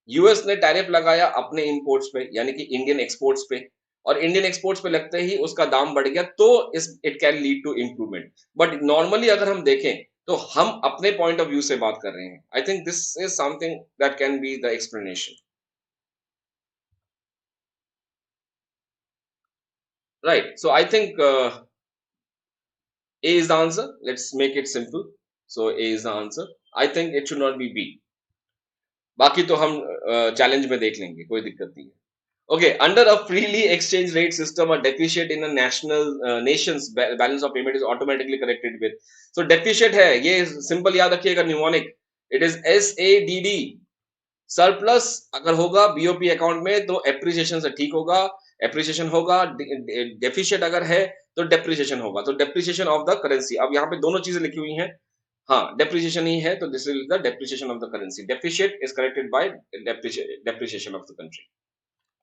यूएस ने टैरिफ लगाया अपने इंपोर्ट्स पे, यानी कि इंडियन एक्सपोर्ट्स पे, और इंडियन एक्सपोर्ट्स पे लगते ही उसका दाम बढ़ गया, तो it can lead to improvement. But normally अगर हम देखें तो हम अपने पॉइंट ऑफ व्यू से बात कर रहे हैं. आई think this is something that can be the explanation. Right, so I think A is the answer. Let's make it simple. So A is the answer. I think it should not be B. बाकी तो हम चैलेंज में देख लेंगे, कोई दिक्कत नहीं है. Okay, under a freely exchange rate system, a deficit in a nation's balance of payment is automatically corrected with. So deficit है, ये simple याद रखिएगा, mnemonic. It is SADD. Surplus अगर होगा बीओपी अकाउंट में तो एप्रिसिएशन से ठीक होगा, एप्रिसिएशन होगा. डेफिशिएट अगर है तो डेप्रिसिएशन होगा, तो डेप्रिसिएशन ऑफ द करेंसी. अब यहाँ पे दोनों चीजें लिखी हुई हैं. हाँ, डेप्रिसिएशन ही है तो this is the depreciation of the currency. Deficit is corrected by depreciation of the country.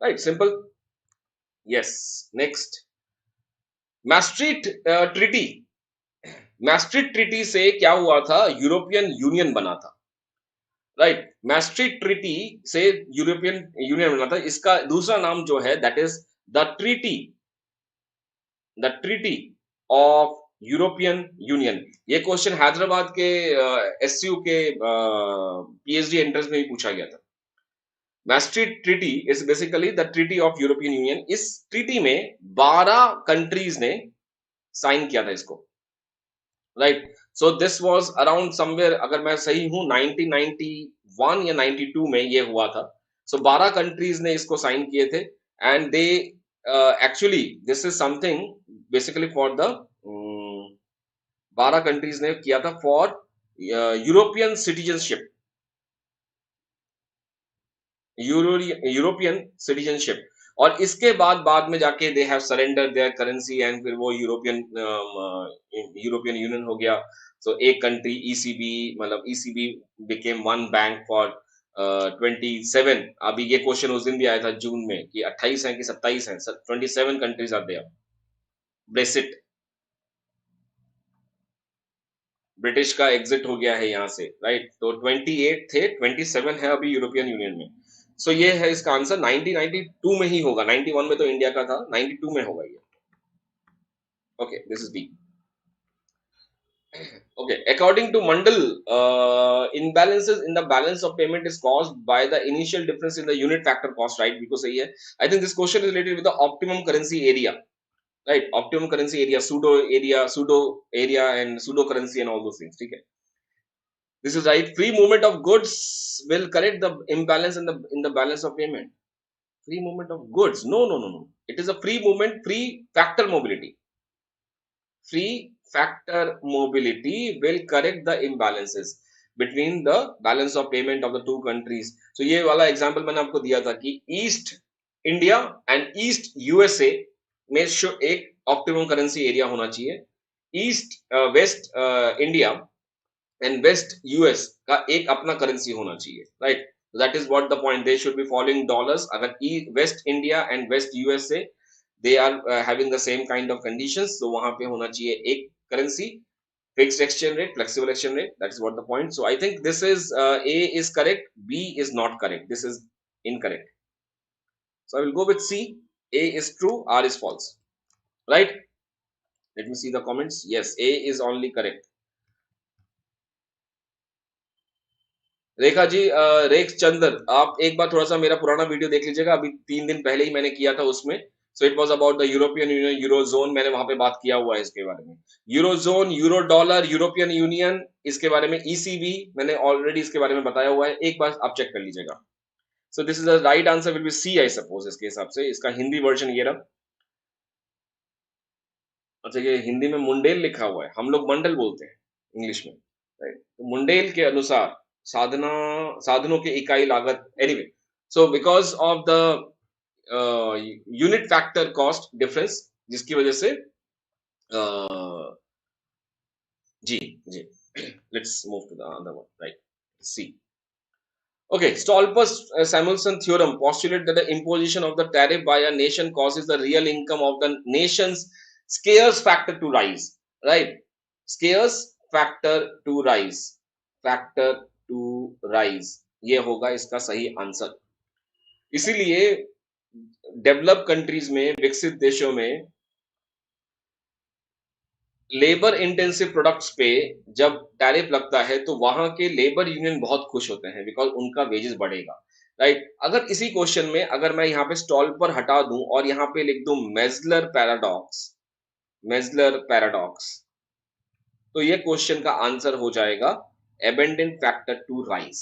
Right, simple. Yes, next. Maastricht treaty. मैस्ट्रिक्ट ट्रीटी से क्या हुआ था, यूरोपियन यूनियन बना था. राइट, मैस्ट्रिक्ट ट्रीटी से यूरोपियन यूनियन बना था. इसका दूसरा नाम जो है that is the treaty of European Union. ये क्वेश्चन हैदराबाद के एसयू के पीएचडी एंट्रेंस में भी पूछा गया था. Maastricht treaty is basically the treaty of European Union. इस ट्रीटी में 12 कंट्रीज ने साइन किया था इसको. Right, so this was around somewhere, अगर मैं सही हूं 1991 या 92 में ये हुआ था. सो 12 कंट्रीज ने इसको साइन किए थे. And they actually this is something basically for the 12 countries ने किया था for European citizenship. European citizenship. और इसके बाद में जाके they have surrender there currency and फिर वो यूरोपियन यूनियन हो गया. सो एक कंट्री ईसीबी, मतलब ECB became one bank for 27. अभी ये क्वेश्चन उस दिन भी आया था जून में कि 28 है कि 27 है. 27 countries are there. Brexit, British का एग्जिट हो गया है यहाँ से. राइट, तो 28 थे, 27 है अभी यूरोपियन यूनियन में. सो ये है इसका आंसर. 1992 में ही होगा. 91 में तो इंडिया का था, 92 में होगा ये. Okay, this is B. Okay, according to Mandel, imbalances in the balance of payment is caused by the initial difference in the unit factor cost, right? Because सही है. I think this question is related with the optimum currency area, right? Optimum currency area, pseudo area, and pseudo currency and all those things. ठीक है. This is right. Free movement of goods will correct the imbalance in the balance of payment. Free movement of goods. No, no, no, no. It is a free movement, free factor mobility. Free factor mobility will correct the imbalances between the balance of payment of the two countries. So ये वाला एग्जांपल मैंने आपको दिया था कि east India and east USA में एक ऑप्टिमम करेंसी एरिया होना चाहिए. East west India and west US का एक अपना करेंसी होना चाहिए, right. That is what the point. They should be following dollars. अगर west India and west USA they are having the same kind of conditions, so वहां पे होना चाहिए एक currency, fixed exchange rate, flexible exchange rate. That is what the point. So I think this is A is correct, B is not correct, this is incorrect. So I will go with C. A is true, R is false, right. Let me see the comments. Yes, A is only correct. Rekha ji, रेख चंदर, आप एक बार थोड़ा सा मेरा पुराना वीडियो देख लीजिएगा, अभी 3 दिन पहले ही मैंने किया था उसमें. So it was about the European union, eurozone, मैंने वहां पे बात किया हुआ है इसके बारे में. Eurozone, euro dollar, European union, इसके बारे में ईसीबी मैंने ऑलरेडी इसके बारे में बताया हुआ है, एक बार आप चेक कर लीजिएगा. So this is the right answer will be C, I suppose. इसके हिसाब से इसका हिंदी वर्जन ये रहा. अच्छा, ये हिंदी में मुंडेल लिखा हुआ है, हम लोग मंडल बोलते हैं इंग्लिश में, राइट. तो मुंडेल के अनुसार साधना साधनों की इकाई लागत, anyway. So because of the unit factor cost difference, जिसकी वजह से जी जी. Let's move to the other one, right. C. Okay, Stolper-Samuelson theorem postulates that the imposition of the tariff by a nation causes the real income of the nation's scarce factor to rise, right. Scarce factor to rise, factor to rise, ये होगा इसका सही आंसर. इसीलिए डेवलप कंट्रीज में, विकसित देशों में लेबर इंटेंसिव प्रोडक्ट्स पे जब टैरिफ लगता है तो वहां के लेबर यूनियन बहुत खुश होते हैं, बिकॉज उनका वेजेस बढ़ेगा, राइट. अगर इसी क्वेश्चन में अगर मैं यहाँ पे स्टॉल पर हटा दूं और यहाँ पे लिख दूं मेजलर पैराडॉक्स, मेजलर पैराडॉक्स, तो ये क्वेश्चन का आंसर हो जाएगा एबेंडेंट फैक्टर टू राइज.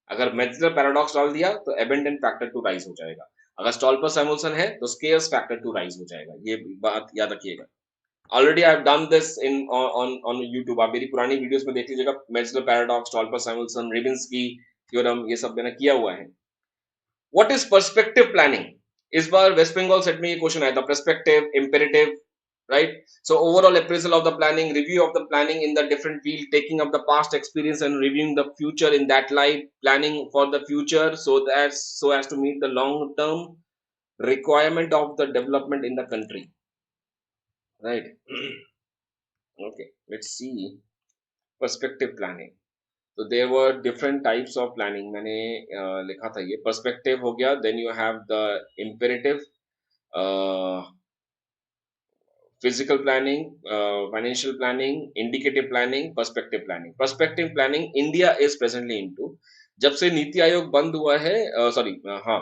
अगर मेजलर पैराडॉक्स डाल दिया तो एबेंडेंट फैक्टर टू राइज हो जाएगा. अगर स्टॉल पर सैमुअल्सन है तो स्केयर्स फैक्टर टू राइज हो जाएगा. ये बात याद रखिएगा. Already I have done this in on YouTube. आप मेरी पुरानी वीडियोस में देख लीजिएगा. मेजलर पैराडॉक्स, स्टॉल्पर-सैमुअल्सन, रिबिन्स्की थ्योरम, ये सब मैंने किया हुआ है. What is perspective planning? इस बार वेस्ट बंगाल सेट में ये क्वेश्चन आया था. Perspective, imperative, right. So overall appraisal of the planning, review of the planning in the different field, taking up the past experience and reviewing the future in that light, planning for the future so as to meet the long term requirement of the development in the country, right. Okay, let's see. Perspective planning. So there were different types of planning. मैंने लिखा था ये perspective हो गया. Then you have the imperative, physical planning, financial planning, indicative planning, perspective planning. Perspective planning India is presently into. जब से नीति आयोग बंद हुआ है, सॉरी, हाँ,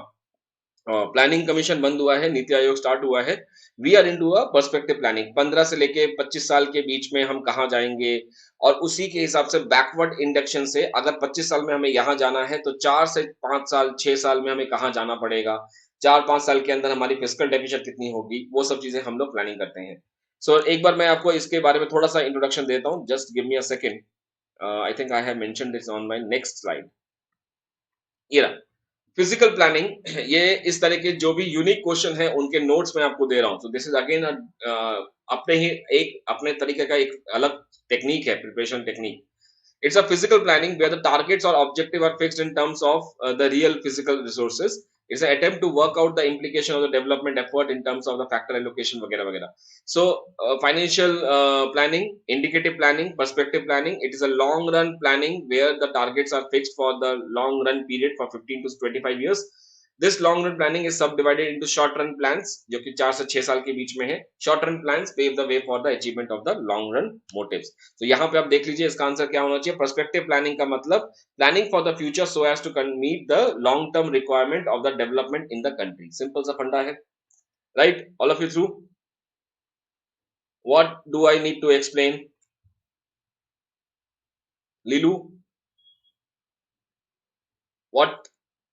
प्लानिंग कमीशन बंद हुआ है, नीति आयोग स्टार्ट हुआ है, we are into a perspective planning. 15 से लेके 25 साल के बीच में हम कहाँ जाएंगे, और उसी के हिसाब से बैकवर्ड इंडक्शन से अगर 25 साल में हमें यहाँ जाना है तो 4 से 5 साल 6 साल में हमें कहाँ जाना पड़ेगा, 4-5 साल के अंदर हमारी फिस्कल डेफिसिट कितनी होगी, वो सब चीजें हम लोग प्लानिंग करते हैं. सो एक बार मैं आपको इसके बारे में थोड़ा सा इंट्रोडक्शन देता हूँ. Just give me a second. I think I have mentioned this on my next slide. ये रहा फिजिकल प्लानिंग. ये इस तरह के जो भी यूनिक क्वेश्चन है उनके नोट्स मैं आपको दे रहा हूँ. सो दिस इज अगेन अपने ही एक अपने तरीके का एक अलग टेक्निक है, preparation technique. It's a physical planning where the targets or objective are fixed in terms of the real physical resources. It's an attempt to work out the implication of the development effort in terms of the factor allocation वगैरह वगैरह. So financial planning, indicative planning, perspective planning. It is a long run planning where the targets are fixed for the long run period for 15 to 25 years. This long run planning is subdivided into short run plans, जो कि 4 से 6 साल के बीच में है. Short run plans pave the way for the achievement of the long run motives. तो यहाँ पे आप देख लीजिए इसका आंसर क्या होना चाहिए. Perspective planning का मतलब planning for the future so as to meet the long term requirement of the development in the country. Simple सा फंडा है, right? All of you through? What do I need to explain? Lilu, what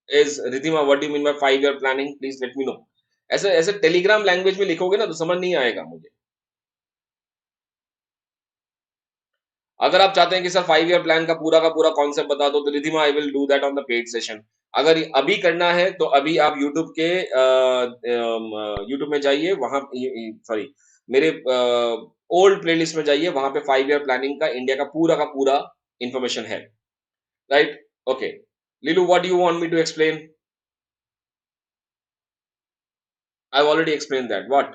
is Ridhima, what do you mean by 5 year planning? Please let me know. ऐसे ऐसे टेलीग्राम लैंग्वेज में लिखोगे ना तो समझ नहीं आएगा मुझे. अगर आप चाहते हैं कि सर 5 year प्लान का पूरा कॉन्सेप्ट बता दो तो Ridhima I will do that on the paid session. अगर अभी करना है तो अभी आप यूट्यूब के यूट्यूब में जाइए, वहां सॉरी मेरे ओल्ड प्लेलिस्ट में जाइए, वहां पे 5 year प्लानिंग का पूरा इंफॉर्मेशन है. Right. Okay Leelu, what do you want me to explain? I already explain that. What?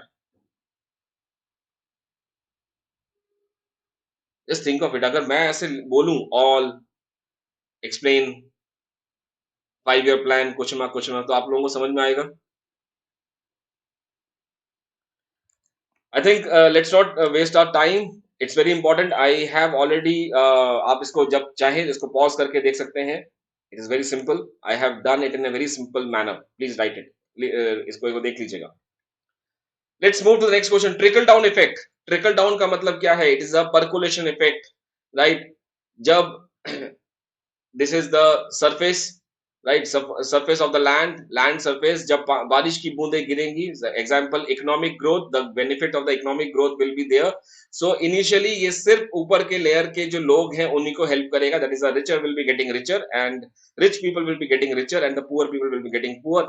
Just think of it. अगर मैं ऐसे बोलूं ऑल एक्सप्लेन 5 year प्लान कुछ ना तो आप लोगों को समझ में आएगा. I think let's not waste our time. It's very important. I have already आप इसको जब चाहे इसको pause करके देख सकते हैं. It is very simple. I have done it in a very simple manner. Please write it. इसको देख लीजिएगा. Let's move to the next question. Trickle down effect. Trickle down का मतलब क्या है? It is a percolation effect, right? जब this is the surface, right? Surface of the land surface. जब बारिश की बूंदें गिरेंगी, example economic growth, the benefit of the economic growth will be there. So initially ये सिर्फ ऊपर के लेयर के जो लोग हैं उन्हीं को हेल्प करेगा. That is the richer will be getting richer and rich people will be getting richer and the poor people will be getting poor.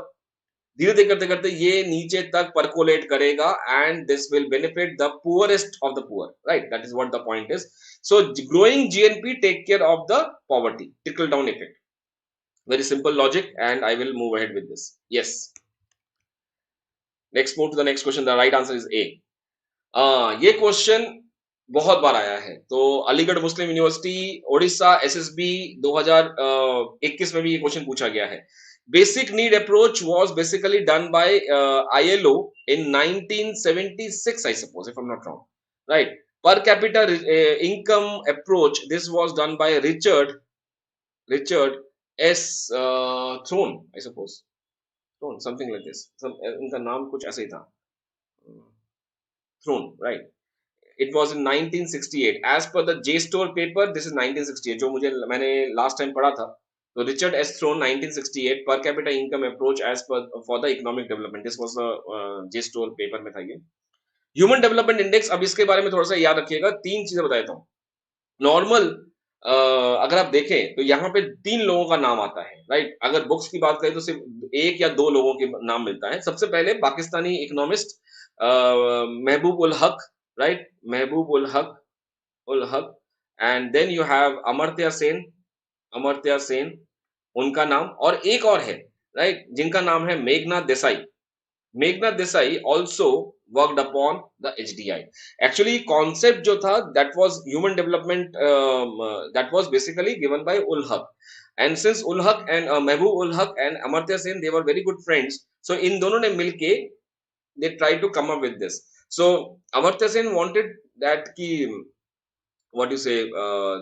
धीरे धीरे करते करते ये नीचे तक परकोलेट करेगा and this will benefit the poorest of the poor, right? That is what the point is. So growing GNP take care of the poverty. Trickle down effect. Very simple logic and I will move ahead with this. Yes. Next, move to the next question. The right answer is A. ये क्वेश्चन बहुत बार आया है. तो अलीगढ़ मुस्लिम यूनिवर्सिटी, ओडिशा, एसएसबी 2021 में भी ये क्वेश्चन पूछा गया है. Basic need approach was basically done by ILO in 1976, I suppose, if I'm not wrong. Right. Per capita income approach. This was done by Richard S. Throne, I suppose. Throne, something like this. इनका नाम कुछ ऐसे ही था. Throne, right? It was in 1968. As per the JSTOR paper, this is 1968. जो मैंने last time पढ़ा था. So Richard S. Throne 1968 per capita income approach as per for the economic development. This was the JSTOR paper में था ये. Human Development Index, अब इसके बारे में थोड़ा सा याद रखिएगा. 3 चीजें बता देता हूँ. नॉर्मल अगर आप देखें तो यहाँ पे 3 लोगों का नाम आता है, राइट? अगर बुक्स की बात करें तो सिर्फ 1 या 2 लोगों के नाम मिलता है. सबसे पहले पाकिस्तानी इकोनॉमिस्ट महबूब उल हक, right? Mahbub ul Haq and then you have Amartya Sen, उनका नाम. और एक और है, राइट, जिनका नाम है Meghnath Desai. Meghnad Desai also worked upon the HDI. Actually, concept जो था that was human development, that was basically given by Ul Haq. And since Ul Haq and Mehboob Ul Haq and Amartya Sen, they were very good friends. So इन दोनों ने मिलके they tried to come up with this. So Amartya Sen wanted that कि what you say,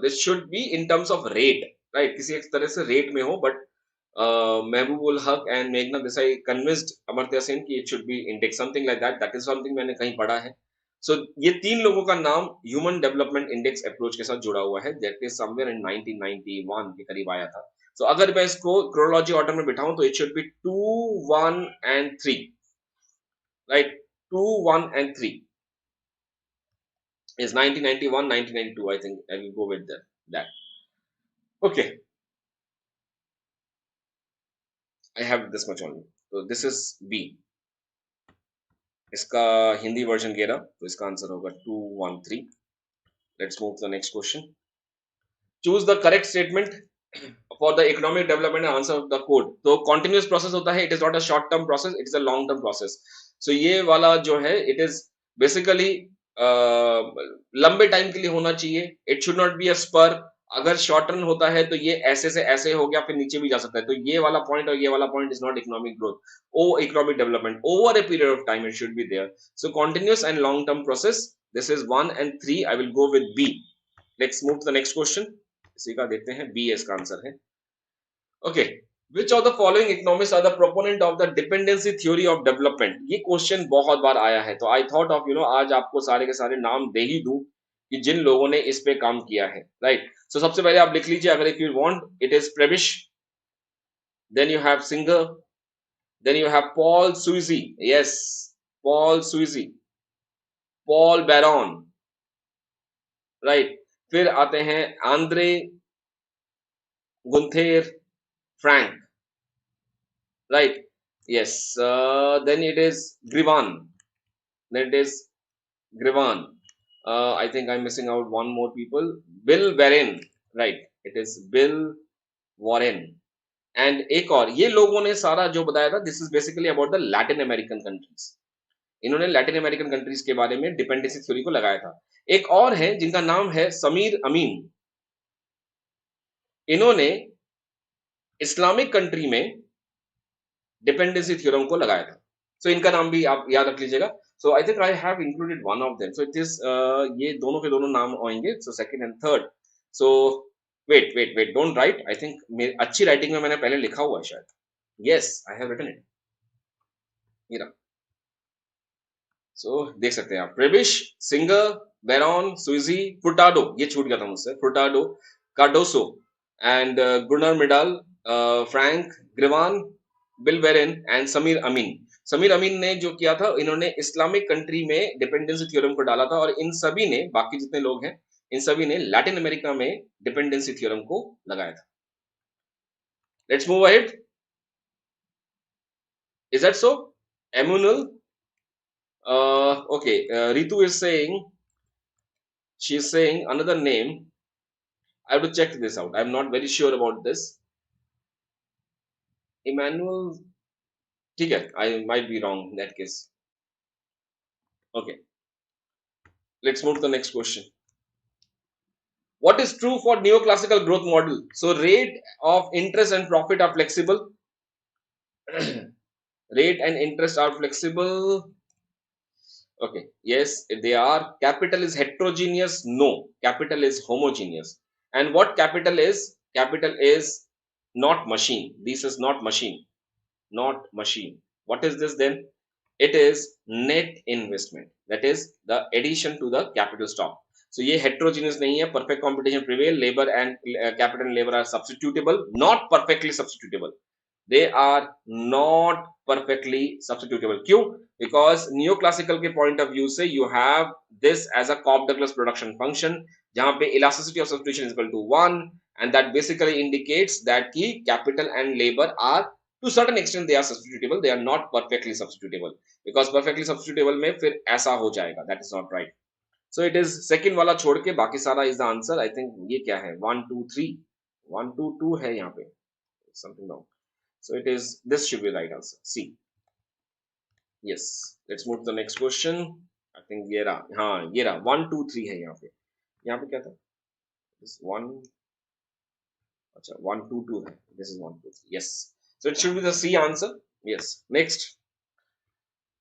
this should be in terms of rate, right? किसी एक तरह से rate में हो, but Mehboob ul Haq and Meghnad Desai convinced Amartya Sen कि it should be index, something like that. That is something मैंने कहीं पढ़ा है. So ये 3 लोगों का नाम Human Development Index approach के साथ जुड़ा हुआ है. That is somewhere in 1991 के करीब आया था. So अगर मैं इसको chronology order में बिठाऊं तो it should be 2, 1 and 3, right? 2, 1 and 3 is 1991, 1992. I think I will go with that. Okay. I have this much only. So this is B. इसका हिंदी वर्जन 11, तो इसका आंसर होगा 213. Let's move to the next question. Choose the correct statement for the economic development and answer the code. तो कॉन्टिन्यूअस प्रोसेस होता है. It is not a short term process, it is a long term process. So ये वाला जो है इट इज बेसिकली लंबे टाइम के लिए होना चाहिए. It should not be a spur. अगर शॉर्ट टर्म होता है तो ये ऐसे से ऐसे हो गया, फिर नीचे भी जा सकता है. तो ये वाला पॉइंट और ये वाला point is not economic growth or economic development. Over a period of time it should be there. So continuous and long term process. This is 1 and 3. I will go with B. Let's move to the next question. इसी का देखते हैं. B इसका आंसर है. Okay. Which of the following economists are the proponent of the dependency theory of development? ये क्वेश्चन बहुत बार आया है, तो I thought of आज आपको सारे के सारे नाम दे ही दूं कि जिन लोगों ने इस पे काम किया है, राइट? सो सबसे पहले आप लिख लीजिए, अगर if you want, it is Prebish, then you have Singer, then you have Paul Suzy, yes, Paul Suzy, Paul Baron, right? फिर आते हैं Andre Gunder Frank, right? Yes, then it is Grivan, then it is Grivan. I think I'm missing out one more people. Bill Warren, right? It is Bill Warren. And एक और ये लोगों ने सारा जो बताया था, this is basically about the Latin American countries. इन्होंने लैटिन अमेरिकन कंट्रीज के बारे में डिपेंडेंसी थ्योरी को लगाया था। एक और है जिनका नाम है समीर अमीन, इन्होंने इस्लामिक कंट्री में डिपेंडेंसी थ्योरम को लगाया था। सो इनका नाम भी आप याद रख लीजिएगा। So I think I have included one of them, so it is ये दोनों के दोनों नाम आएंगे, so second and third. So wait don't write, I think अच्छी राइटिंग में मैंने पहले लिखा हुआ है शायद। Yes, I have written it, Meera. So देख सकते हैं आप, प्रेबिश, सिंगर, बेरॉन, सुजी, फुटाडो, ये छूट गया था मुझसे, Furtado, Cardoso and Gunnar Myrdal, Frank, ग्रिवान, Bill Warren and Samir Amin. Samir Amin ने जो किया था, इन्होंने इस्लामिक कंट्री में डिपेंडेंसी थ्योरम को डाला था, और इन सभी ने, बाकी जितने लोग हैं, इन सभी ने लैटिन अमेरिका में डिपेंडेंसी थ्योरम को लगाया था। Let's move ahead. Is that so? एमुनल, okay, Ritu is saying, she's saying another name. I have to check this out. I'm not very sure about this. Emmanuel, ठीक है, I might be wrong in that case. Okay, let's move to the next question. What is true for neoclassical growth model? So rate of interest and profit are flexible. Rate and interest are flexible. Okay, yes, they are. Capital is heterogeneous. No, capital is homogeneous. And what capital is? Capital is not machine. This is not machine. Not machine. What is this then? It is net investment. That is the addition to the capital stock. So ये heterogeneous नहीं है. Perfect competition prevail. Labor and capital and labor are substitutable. Not perfectly substitutable. They are not perfectly substitutable. क्यों? Because neoclassical के point of view से you have this as a Cobb-Douglas production function, जहाँ पे elasticity of substitution is equal to 1, and that basically indicates that की capital and labor are to certain extent they are substitutable. They are not perfectly substitutable, because perfectly substitutable में फिर ऐसा हो जाएगा. That is not right. So it is second वाला छोड़ के बाकी सारा is the answer. I think ये क्या है? 1 2 3 1 2 2 है यहाँ पे. Something wrong. So it is, this should be right answer. C. Yes. Let's move to the next question. I think ये रहा, हाँ ये रहा 1 2 3 है यहाँ पे. यहाँ पे क्या था? This 1, अच्छा 1 2 2 है. This is 1 2 3. Yes. So it should be the C answer. Yes. Next.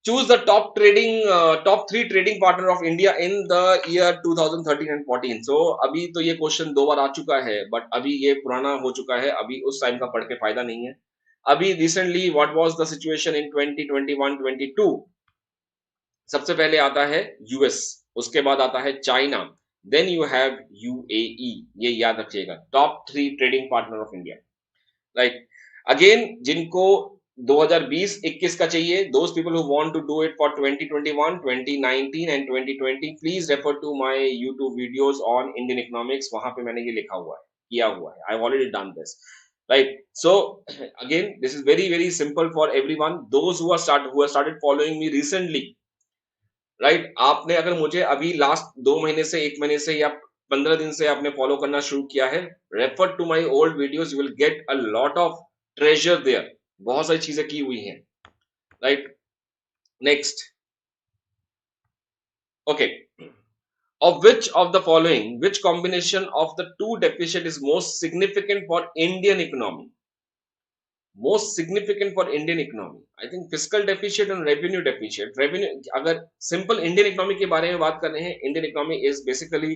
Choose the top three trading partner of India in the year 2013 and 14. So अभी तो ये क्वेश्चन 2 बार आ चुका है, बट अभी ये पुराना हो चुका है, अभी उस टाइम का पढ़ के फायदा नहीं है. अभी recently what was the situation in 2021-22? सबसे पहले आता है यूएस, उसके बाद आता है China, then you have UAE. ये याद रखिएगा, top 3 trading partner of India. Right, again जिनको 2020-21 का चाहिए, those people who want to do it for 2021, 2019 एंड 2020, please refer to my YouTube videos on Indian economics. वहां पे मैंने ये लिखा हुआ है, किया हुआ है. I have already done this. Right, so again this is very simple for everyone, those who have started following me recently. Right, आपने अगर मुझे अभी लास्ट 2 महीने से, 1 महीने से या 15 दिन से आपने फॉलो करना शुरू किया है, refer to my old videos, you will get a lot of treasure there. बहुत सारी चीजें की हुई हैं. Right, next. Okay, of which of the following, which combination of the two deficit is most significant for Indian economy? Most significant for Indian economy, I think fiscal deficit and revenue deficit. Revenue, अगर simple Indian economy के बारे में बात कर रहे हैं, Indian economy is basically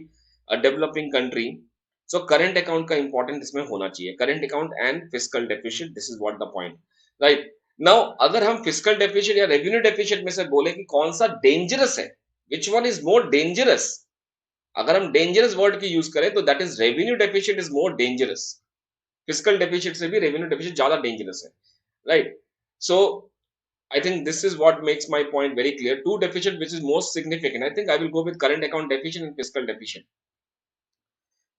a developing country, so current account का important इसमें होना चाहिए. Current account and fiscal deficit, this is what the point. Right, now अगर हम fiscal deficit या revenue deficit में से बोले कि कौन सा dangerous है, which one is more dangerous, अगर हम dangerous word की use करें तो that is revenue deficit is more dangerous. Physical deficit से भी रेवेन्यू डेफिसिट ज्यादा डेंजरस है, right? So I think this is what makes my point very clear. Two deficit which is most significant. I think I will go with current account deficit and fiscal deficit.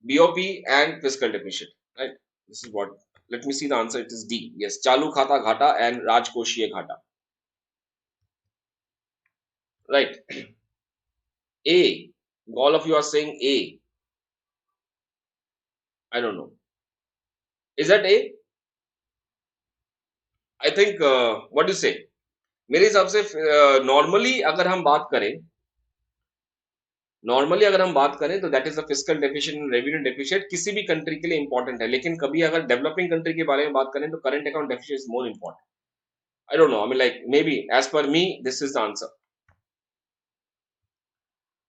BOP and fiscal deficit. Right. This is what. Let me see the answer. It is D. Yes. Chalu khata ghata and Rajkoshiya ghata. Right. A. All of you are saying A. I don't know. Is that A? I think. What do you say? मेरे हिसाब से नॉर्मली अगर हम बात करें, नॉर्मली अगर हम बात करें तो that is the fiscal deficient and revenue deficient किसी भी कंट्री के लिए इंपॉर्टेंट है, लेकिन कभी अगर डेवलपिंग कंट्री के बारे में बात करें तो current account deficient is more important. I don't know, I mean like may be as per me this is the answer.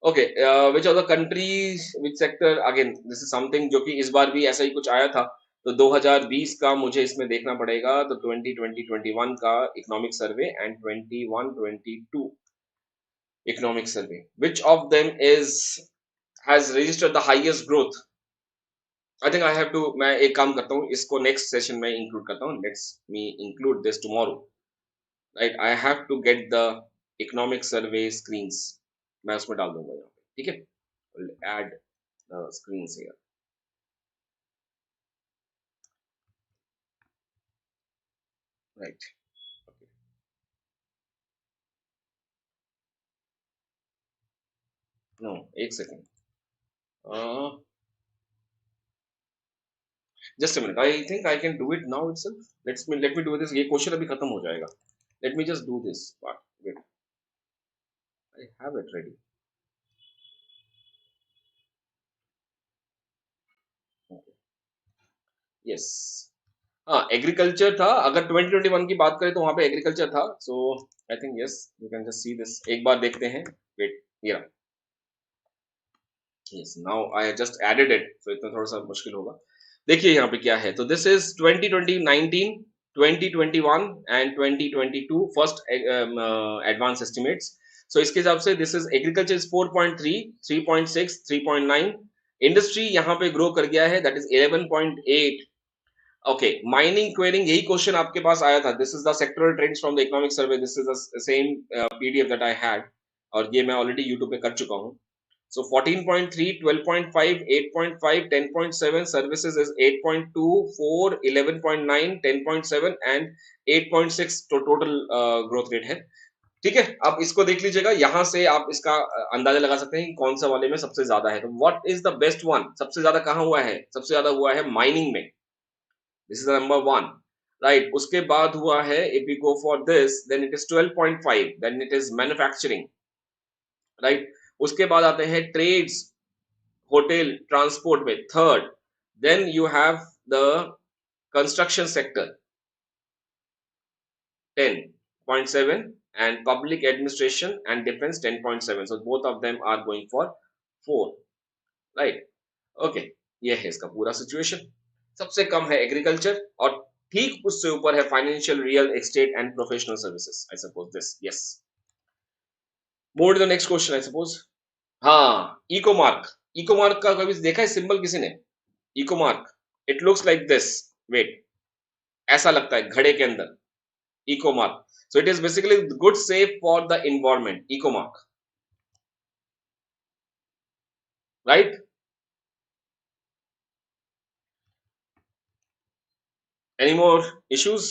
Okay, which of the countries which sector, again this is something जो कि इस बार भी ऐसा ही कुछ आया था, तो 2020 का मुझे इसमें देखना पड़ेगा, तो 2020-21 का economic survey and 21-22 economic survey, which of them is has registered the highest growth. I think I have to, मैं एक काम करता हूँ, इसको नेक्स्ट सेशन में इंक्लूड करता हूँ. Let's me include this tomorrow, right? I have to get the economic survey screens, मैं उसमें डाल दूंगा यहाँ पे, ठीक है? Add the screens here, right? No, एक second, just a minute. I think I can do it now itself. Let me do this. ये क्वेश्चन अभी खत्म हो जाएगा. Let me just do this part. Wait, I have it ready. Yes. हाँ, एग्रीकल्चर था. अगर 2021 की बात करें तो वहां पे एग्रीकल्चर था. So I think yes, you can just see this. एक बार देखते हैं. वेट, या yes, now I just added it, तो इतना थोड़ा सा मुश्किल होगा. देखिए यहाँ पे क्या है. तो this is 2020, 19, 2021 and 2022 first advance estimates. सो इसके हिसाब से this is agriculture is 4.3, 3.6, 3.9. Industry यहाँ पे ग्रो कर गया है, that is 11.8. Okay, mining quarrying, यही क्वेश्चन आपके पास आया था. This is the sectoral trends from the economic survey. This is the same PDF that I had, और ये मैं ऑलरेडी यूट्यूब पे कर चुका हूँ. So 14.3, 12.5, 8.5, 10.7, services is 8.2, 4, 11.9, 10.7 and 8.6 तो टोटल ग्रोथ रेट है. ठीक है, अब इसको देख लीजिएगा. यहां से आप इसका अंदाजा लगा सकते हैं कि कौन सा वाले में सबसे ज्यादा है. तो what is the best one? सबसे ज्यादा कहाँ हुआ है? सबसे ज्यादा हुआ है माइनिंग में. This is number one, right? उसके बाद हुआ है, if you go for this, then it is 12.5, then it is manufacturing, right? उसके बाद आते हैं ट्रेड्स, होटल, ट्रांसपोर्ट में third. Then you have the construction sector 10.7 and public administration and defense 10.7. so both of them are going for 4, right? Okay, ये है इसका पूरा सिचुएशन. सबसे कम है एग्रीकल्चर, और ठीक उससे ऊपर है financial, real estate and professional services. I suppose this. Yes, move to the next question I suppose. हाँ, इको मार्क. इको मार्क का कभी देखा है सिंबल किसी ने? Eco mark, it looks like this. Wait, ऐसा लगता है घड़े के अंदर. Eco mark, so it is basically good safe for the environment. Eco mark, right? Any more issues?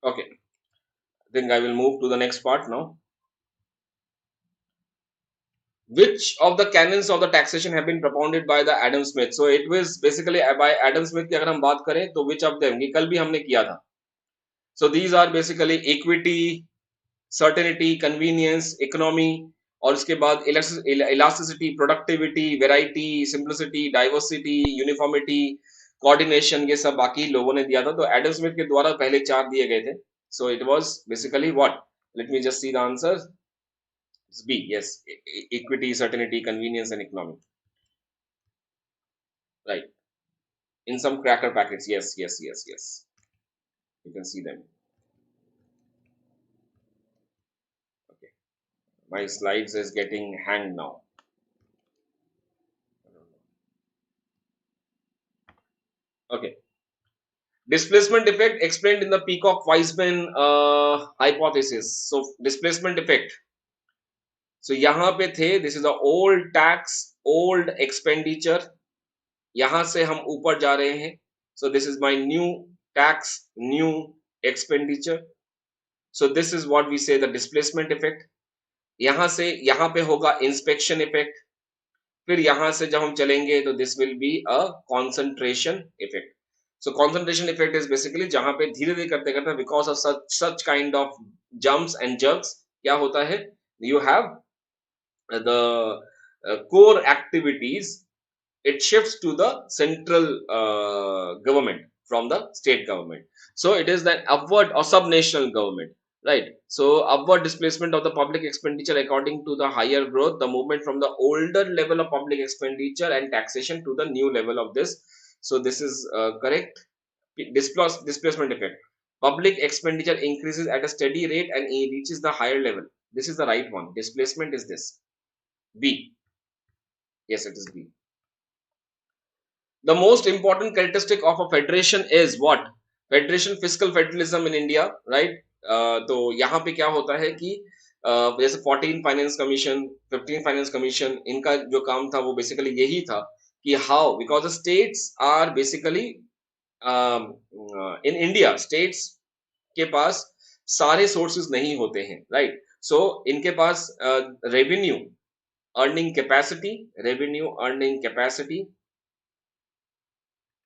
Okay, I think I will move to the next part now. Which of the canons of the taxation have been propounded by the Adam Smith? So it was basically by Adam Smith की अगर हम बात करें तो which of them, ये कल भी हमने किया था. So these are basically equity, certainty, convenience, economy, और उसके बाद elasticity, productivity, variety, simplicity, diversity, uniformity, coordination, ये सब बाकी लोगों ने दिया था. तो एडम स्मिथ के द्वारा पहले 4 दिए गए थे. So it was basically what? Let me just see the answer. It's B. Yes, equity, certainty, convenience, and economy. Right. In some cracker packets. Yes, yes, yes, yes. You can see them. My slides is getting hanged now. Okay. Displacement effect explained in the Peacock-Weisman hypothesis. So displacement effect. So यहाँ पे थे, this is the old tax, old expenditure. यहाँ से हम ऊपर जा रहे हैं. So this is my new tax, new expenditure. So this is what we say the displacement effect. यहाँ से यहाँ पे होगा inspection effect. फिर यहाँ से जब हम चलेंगे तो this will be a concentration effect. So concentration effect is basically जहाँ पे धीरे धीरे करते करते because of such kind of jumps and jerks क्या होता है, you have the core activities, it shifts to the central government from the state government. So it is that upward or sub-national government, right? So upward displacement of the public expenditure according to the higher growth, the movement from the older level of public expenditure and taxation to the new level of this. So this is correct. Displacement effect. Public expenditure increases at a steady rate and it reaches the higher level. This is the right one. Displacement is this. B. Yes, it is B. The most important characteristic of a federation is what? Federation, fiscal federalism in India, right? तो यहाँ पे क्या होता है कि जैसे 14 फाइनेंस कमीशन, 15 फाइनेंस कमीशन, इनका जो काम था वो बेसिकली यही था कि how, because the states are basically in India, states के पास सारे सोर्सेज नहीं होते हैं, राइट? सो इनके पास revenue earning capacity, revenue earning capacity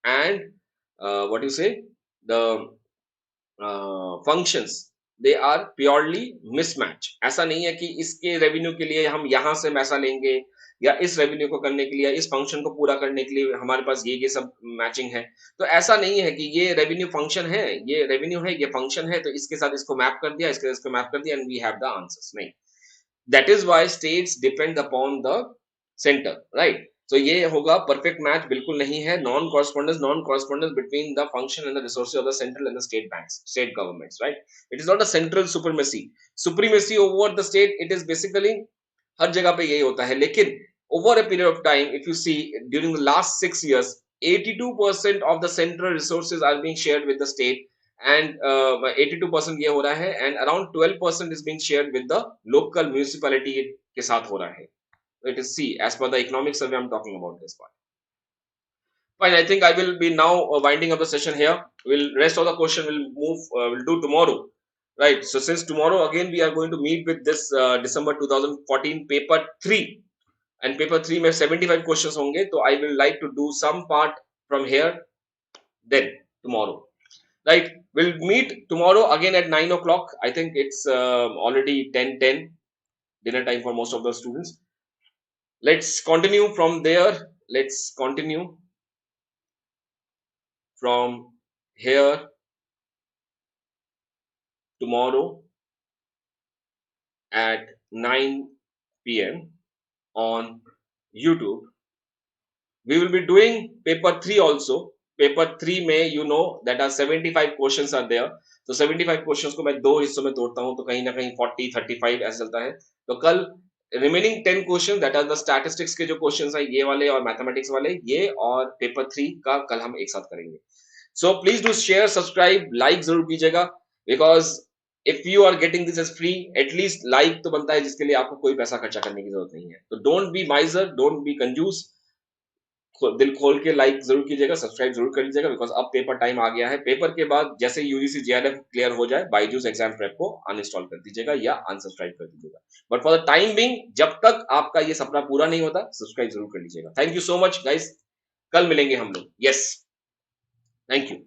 and what you say, the functions, they are purely mismatch. ऐसा नहीं है कि इसके रेवेन्यू के लिए हम यहाँ से पैसा लेंगे या इस रेवेन्यू को करने के लिए, इस फंक्शन को पूरा करने के लिए हमारे पास ये सब मैचिंग है. तो ऐसा नहीं है कि ये रेवेन्यू फंक्शन है, ये रेवेन्यू है, ये फंक्शन है, तो इसके साथ इसको मैप कर दिया, इसके साथ इसको मैप कर दिया and we have the answers. नहीं, that is why states depend upon the center, right? So ये होगा perfect match बिल्कुल नहीं है. Non correspondence between the function and the resources of the central and the state banks, state governments, right? It is not a central supremacy over the state. It is basically हर जगह पे यही होता है. लेकिन over a period of time, if you see during the last 6 years, 82% of the central resources are being shared with the state and 82% ये हो रहा है and around 12% is being shared with the local municipality के साथ हो रहा है. It is C, as per the economic survey I'm talking about this part. Fine, I think I will be now winding up the session here. Rest of the question we'll do tomorrow, right? So since tomorrow again we are going to meet with this December 2014 paper 3 and paper 3 में 75 questions होंगे, तो I will like to do some part from here then tomorrow, right? We'll meet tomorrow again at 9 o'clock. I think it's already 10:10, dinner time for most of the students. Let's continue from there. Let's continue from here tomorrow at 9 p.m. on YouTube. We will be doing paper 3 also. Paper 3 में you know that are 75 questions are there. तो 75 questions को मैं 2 हिस्सों में तोड़ता हूं, तो कहीं ना कहीं 40, 35 ऐसा चलता है. तो कल remaining 10 question that are the statistics के जो क्वेश्चंस है ये वाले और मैथमेटिक्स वाले, ये और पेपर 3 का कल हम एक साथ करेंगे. So please do share, subscribe, like जरूर कीजिएगा, because if you are getting this as free, at least like तो बनता है जिसके लिए आपको कोई पैसा खर्चा करने की जरूरत नहीं है. तो डोंट बी माइजर, डोंट बी कंजूस, दिल खोल के लाइक जरूर कीजिएगा, सब्सक्राइब जरूर कर लीजिएगा, बिकॉज अब पेपर टाइम आ गया है. पेपर के बाद जैसे यूजीसी जेआरएफ क्लियर हो जाए, बायजूस एग्जाम प्रेप को अनइंस्टॉल कर दीजिएगा या अनसब्सक्राइब कर दीजिएगा. But for the time being, जब तक आपका ये सपना पूरा नहीं होता, सब्सक्राइब जरूर कर लीजिएगा. Thank you so much guys, कल मिलेंगे हम लोग. Yes, thank you.